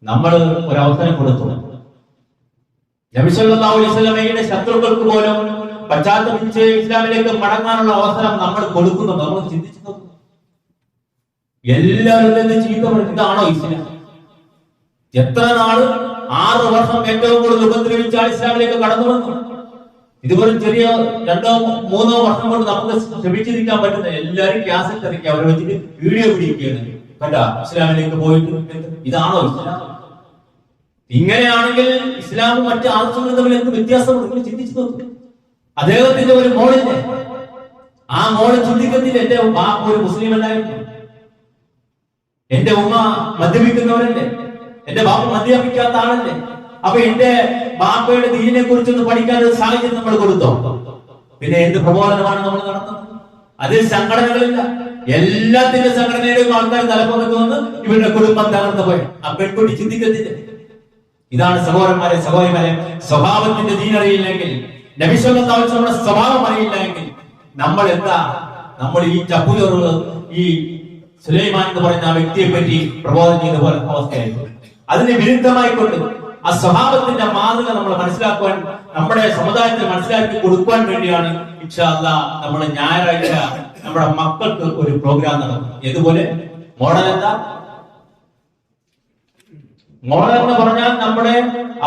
നമ്മൾ ഒരവസരം കൊടുത്തു. നബി സല്ലല്ലാഹു അലൈഹി വസല്ലമയുടെ ശത്രുക്കൾക്ക് പോലും പശ്ചാത്തപിച്ച് ഇസ്ലാമിലേക്ക് മടങ്ങാനുള്ള അവസരം നമ്മൾ കൊടുക്കുന്നു. നമ്മൾ ചിന്തിച്ചു നോക്കുന്നു. എല്ലാവരും ചീത്ത പറഞ്ഞു, ഇതാണോ ഇസ്ലാം? എത്ര നാള് 6 വർഷം ഏറ്റവും കൂടുതൽ ഉപദ്രവിച്ചാൽ ഇസ്ലാമിലേക്ക് കടന്നു വന്നു. ഇതുപോലെ ചെറിയ 2-3 വർഷം കൊണ്ട് നമുക്ക് ക്ഷമിച്ചിരിക്കാൻ പറ്റുന്ന എല്ലാവരും ക്യാസറ്റ് ഇറക്കി അവരെ വെച്ചിട്ട് വീഡിയോ പിടിക്കുകയാണ്. കണ്ട, ഇസ്ലാമിലേക്ക് പോയിട്ട് ഇതാണോ ഇസ്ലാം? ഇങ്ങനെയാണെങ്കിൽ ഇസ്ലാമും മറ്റു ആവശ്യങ്ങളും തമ്മിൽ എന്ത് വ്യത്യാസമുണ്ട്? ചിന്തിച്ചു നോക്കും. അദ്ദേഹത്തിന്റെ ഒരു മോളില്ലേ, ആ മോള് ചിന്തിക്കത്തില്ല, എന്റെ ബാപ്പ ഒരു മുസ്ലിം അല്ലായിരുന്നു, എന്റെ ഉമ്മ മദ്യപിക്കുന്നവരല്ലേ, എന്റെ ബാപ്പ മദ്യപിക്കാത്ത ആളല്ലേ, അപ്പൊ എന്റെ ബാപ്പയുടെ ദീനിനെ കുറിച്ചൊന്ന് പഠിക്കാൻ ഒരു സാഹചര്യം നമ്മൾ കൊടുത്തോ? പിന്നെ എന്ത് പ്രബോധനമാണ് നമ്മൾ നടത്തുന്നത്? അതിൽ സംഘടനകളില്ല. എല്ലാത്തിന്റെ സംഘടനയിലും ആൾക്കാർ തലപ്പുറത്ത് വന്ന് ഇവരുടെ കുടുംബം തകർന്നു പോയി. ആ പെൺകുട്ടി ചിന്തിക്കത്തില്ല. ഇതാണ് സഹോദരന്മാരെ സഹോദരിമാരെ, സ്വഭാവത്തിന്റെ ദീനറിയില്ലെങ്കിൽ, നബി സല്ലല്ലാഹു അലൈഹി വസല്ലമയുടെ സ്വഭാവം അറിയില്ല എങ്കിൽ നമ്മൾ എന്താ, നമ്മൾ ഈ ചപ്പുചോറ് ഈ സുലൈമാൻ എന്ന് പറയുന്ന ആ വ്യക്തിയെ പറ്റി പ്രബോധനം ചെയ്ത പോലെ അവസ്ഥയായിരുന്നു. അതിന് വിരുദ്ധമായിക്കൊണ്ട് ആ സ്വഭാവത്തിന്റെ മാതൃക നമ്മൾ മനസ്സിലാക്കുവാൻ, നമ്മുടെ സമുദായത്തിൽ മനസ്സിലാക്കി കൊടുക്കുവാൻ വേണ്ടിയാണ് ഇൻഷാ അല്ലാഹ് നമ്മൾ ഞായറാഴ്ച നമ്മുടെ മക്കൾക്ക് ഒരു പ്രോഗ്രാം നടത്തും. ഏതുപോലെ മോഡൽ എന്താ? മോഡൽ എന്ന് പറഞ്ഞാൽ നമ്മുടെ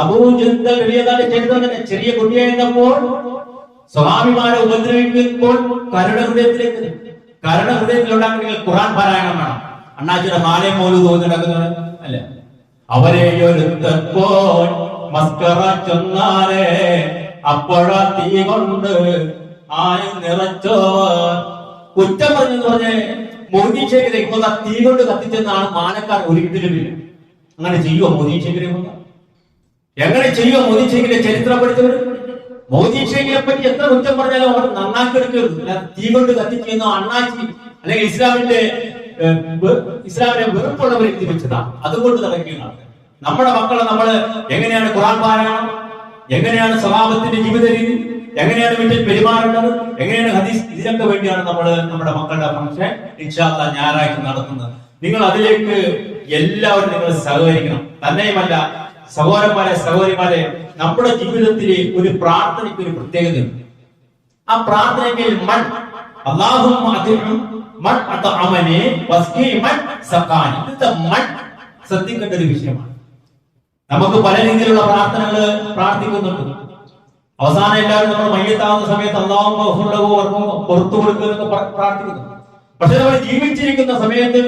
അബൂജഹൽ വലിയതായിട്ട് ചെയ്തത് ചെറിയ കുട്ടിയായിരുന്നപ്പോൾ സ്വഹാബിമാരെ ഉപദ്രവിക്കുമ്പോൾ കരുണ ഹൃദയത്തിലുണ്ടാക്കണമെങ്കിൽ ഖുർആൻ പാരായണം വേണം. അണ്ണാച്ചിയുടെ മാലയും മോലും തോന്നി നടക്കുന്നത് അല്ല. അവരെ ഒരുത്തപ്പോൾ മസ്കറ ചൊന്നാരെ അപ്പോഴാ തീ കൊണ്ട് ആയി നിറച്ചോർ. കുറ്റം പറഞ്ഞെന്ന് പറഞ്ഞ് മോദി ശേഖരെ ഇപ്പോൾ തീ കൊണ്ട് കത്തിച്ചെന്നാണ് മാനക്കാർ ഒരിക്കലും. അങ്ങനെ ചെയ്യുമോ മോദി ശേഖരെ? എങ്ങനെ ചെയ്യുമോ മോദി ശേഖരെ? ചരിത്രം പഠിച്ചവർ മോദി ശേഖരെ പറ്റി എത്ര കുറ്റം പറഞ്ഞാലും അവർ നന്നാക്കി എടുക്കരുത്. തീ കൊണ്ട് കത്തിച്ചെന്നോ അണ്ണാച്ചി അല്ലെങ്കിൽ ഇസ്ലാമിനെ വെറുപ്പുള്ളവർ എത്തി വെച്ചതാണ്. അതുകൊണ്ട് നടക്കുകയാണ്. നമ്മുടെ മക്കളെ നമ്മൾ എങ്ങനെയാണ് ഖുർആൻ പാരായണം, എങ്ങനെയാണ് സ്വഭാവത്തിന്റെ ജീവിത രീതി, എങ്ങനെയാണ് വീട്ടിൽ പെരുമാറേണ്ടത്, എങ്ങനെയാണ് ഹദീസ്, ഇതിനൊക്കെ വേണ്ടിയാണ് നമ്മൾ നമ്മുടെ മക്കളുടെ ഫംഗ്ഷൻ ഇൻഷാ അല്ലാഹ് ഞായറാഴ്ച നടത്തുന്നത്. നിങ്ങൾ അതിലേക്ക് എല്ലാവരും നിങ്ങൾ സഹകരിക്കണം. തന്നെയുമല്ല സഹോദരന്മാരെ സഹോദരിമാരെ, നമ്മുടെ ജീവിതത്തിലെ ഒരു പ്രാർത്ഥനയ്ക്ക് ഒരു പ്രത്യേകതയുണ്ട്. ആ പ്രാർത്ഥനയ്ക്ക് ശ്രദ്ധിക്കേണ്ട ഒരു വിഷയമാണ്. നമുക്ക് പല രീതിയിലുള്ള പ്രാർത്ഥനകൾ പ്രാർത്ഥിക്കുന്നുണ്ട്. അവസാനം എല്ലാവരും നമ്മൾ മയ്യത്താവുന്ന സമയത്ത് പുറത്തു കൊടുക്കുന്നൊക്കെ പ്രാർത്ഥിക്കുന്നു. പക്ഷെ നമ്മൾ ജീവിച്ചിരിക്കുന്ന സമയത്ത്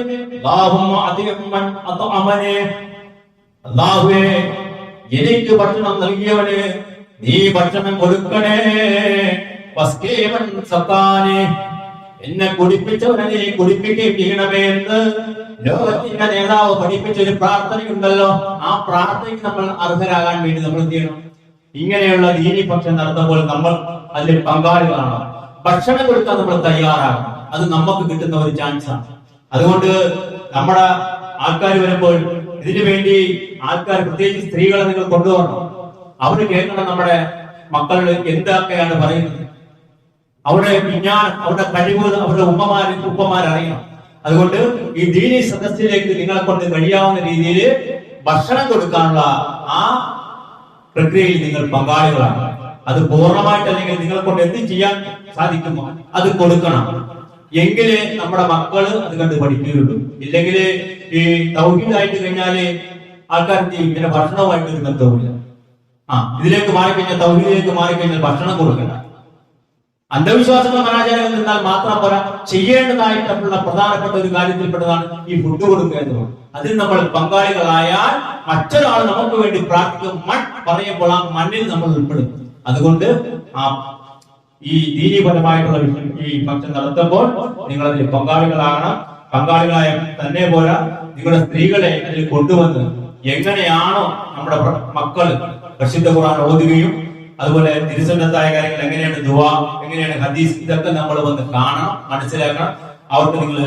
അല്ലാഹുവേ എനിക്ക് ഭക്ഷണം നൽകിയവന് നീ ഭക്ഷണം കൊടുക്കണേ, എന്നെ കുടിപ്പിച്ചവനെ നീ കുടിപ്പിക്കുകയും ചെയ്യണമേ എന്ന് ലോകത്തിന്റെ നേതാവ് പഠിപ്പിച്ച ഒരു പ്രാർത്ഥനയുണ്ടല്ലോ. ആ പ്രാർത്ഥനയ്ക്ക് നമ്മൾ അർഹരാകാൻ വേണ്ടി നമ്മൾ എന്ത് ചെയ്യണം? ഇങ്ങനെയുള്ള ദീനി ഭക്ഷണം നടത്തുമ്പോൾ നമ്മൾ അതിൽ പങ്കാളികളാണ്. ഭക്ഷണം കൊടുക്കാൻ നമ്മൾ തയ്യാറാകണം. അത് നമുക്ക് കിട്ടുന്ന ഒരു ചാൻസാണ്. അതുകൊണ്ട് നമ്മുടെ ആൾക്കാർ വരുമ്പോൾ ഇതിനു വേണ്ടി ആൾക്കാർ, പ്രത്യേകിച്ച് സ്ത്രീകളെ നിങ്ങൾ കൊണ്ടുപോകണം. അവര് കേൾക്കണം നമ്മുടെ മക്കൾ എന്തൊക്കെയാണ് പറയുന്നത്. അവരുടെ വിജ്ഞാനം, അവരുടെ കഴിവ് അവരുടെ ഉപ്പമാരറിയണം. അതുകൊണ്ട് ഈ ദീനി സദസ്സിലേക്ക് നിങ്ങളെ കൊണ്ട് കഴിയാവുന്ന രീതിയിൽ ഭക്ഷണം കൊടുക്കാനുള്ള ആ പ്രക്രിയയിൽ നിങ്ങൾ പങ്കാളികളാണ്. അത് പൂർണ്ണമായിട്ട് അല്ലെങ്കിൽ നിങ്ങളെ കൊണ്ട് എന്ത് ചെയ്യാൻ സാധിക്കുമോ അത് കൊടുക്കണം. എങ്കിലേ നമ്മുടെ മക്കള് അത് കണ്ട് പഠിക്കുകയുള്ളൂ. ഇല്ലെങ്കിൽ ഈ തൗഹീദായിട്ട് കഴിഞ്ഞാല് ആൾക്കാർ ഇങ്ങനെ ഭക്ഷണവുമായിട്ട് ഒരു ബന്ധവുമില്ല. ഇതിലേക്ക് മാറിക്കഴിഞ്ഞാൽ, തൗഹീദിലേക്ക് മാറിക്കഴിഞ്ഞാൽ ഭക്ഷണം കൊടുക്കണ്ട. അന്ധവിശ്വാസങ്ങൾ അനാചാരങ്ങൾ നിന്നാൽ മാത്രം പോരാ, ചെയ്യേണ്ടതായിട്ടുള്ള പ്രധാനപ്പെട്ട ഒരു കാര്യത്തിൽപ്പെട്ടതാണ് ഈ ഫുഡ് കൊടുക്കുക എന്നുള്ളത്. അതിൽ നമ്മൾ പങ്കാളികളായാൽ മറ്റൊരാൾ നമുക്ക് വേണ്ടി പ്രാർത്ഥിക്കും. പറയുമ്പോൾ ആ മണ്ണിൽ നമ്മൾ ഉൾപ്പെടും. അതുകൊണ്ട് ഈ ദീനീപരമായിട്ടുള്ള വിഷയം ഈ ഫംഗ്ഷൻ നടത്തുമ്പോൾ നിങ്ങൾ അതിൽ പങ്കാളികളാകണം. പങ്കാളികളായ തന്നെ പോരാ, നിങ്ങളുടെ സ്ത്രീകളെ അതിൽ കൊണ്ടുവന്ന് എങ്ങനെയാണോ നമ്മുടെ മക്കൾ പരിശുദ്ധ ഖുർആൻ ഓതുകയും അതുപോലെ തിരുസുന്നത്തായ കാര്യങ്ങൾ എങ്ങനെയാണ് ദുആ, എങ്ങനെയാണ് ഹദീസ്, ഇതൊക്കെ നമ്മൾ വന്ന് കാണണം, മനസ്സിലാക്കണം. അവർക്ക് നിങ്ങൾ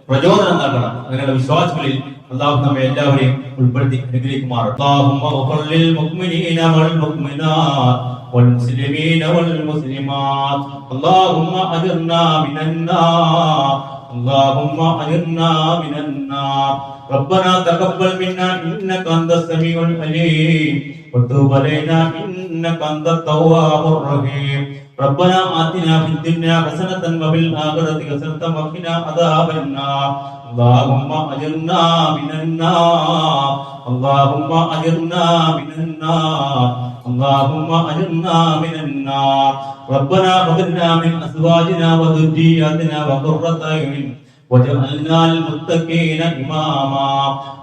പ്രചോദനം നൽകണം. അങ്ങനെയുള്ള വിശ്വാസങ്ങളിൽ അല്ലാഹു നമ്മെ എല്ലാവരെയും ഉൾപ്പെടുത്തി അനുഗ്രഹിക്കുമാറാകട്ടെ. അല്ലാഹുമ്മ വഖല്ലിൽ മുഅ്മിനീന വൽ മുഅ്മിനാത്ത് والمسلمين والمسلمات اللهم أجرنا من النار اللهم أجرنا من النار ربنا تقبل منا إنك أنت السميع العليم وتب علينا إنك أنت التواب الرحيم ربنا آتنا في الدنيا حسنة وفي الآخرة حسنة وقنا عذاب النار اللهم أجرنا من النار اللهم أجرنا من النار اللهم أجرنا من النار ربنا هب لنا من أزواجنا وذرياتنا قرة أعين وجعلنا للمتقين إماما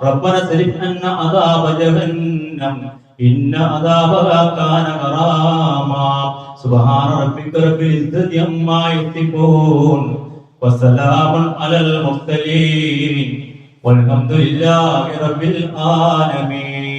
ربنا اصرف عنا عذاب جهنم إن عذابها كان غراما سبحان ربك رب العزة عما يصفون وسلام على المرسلين والحمد لله رب العالمين.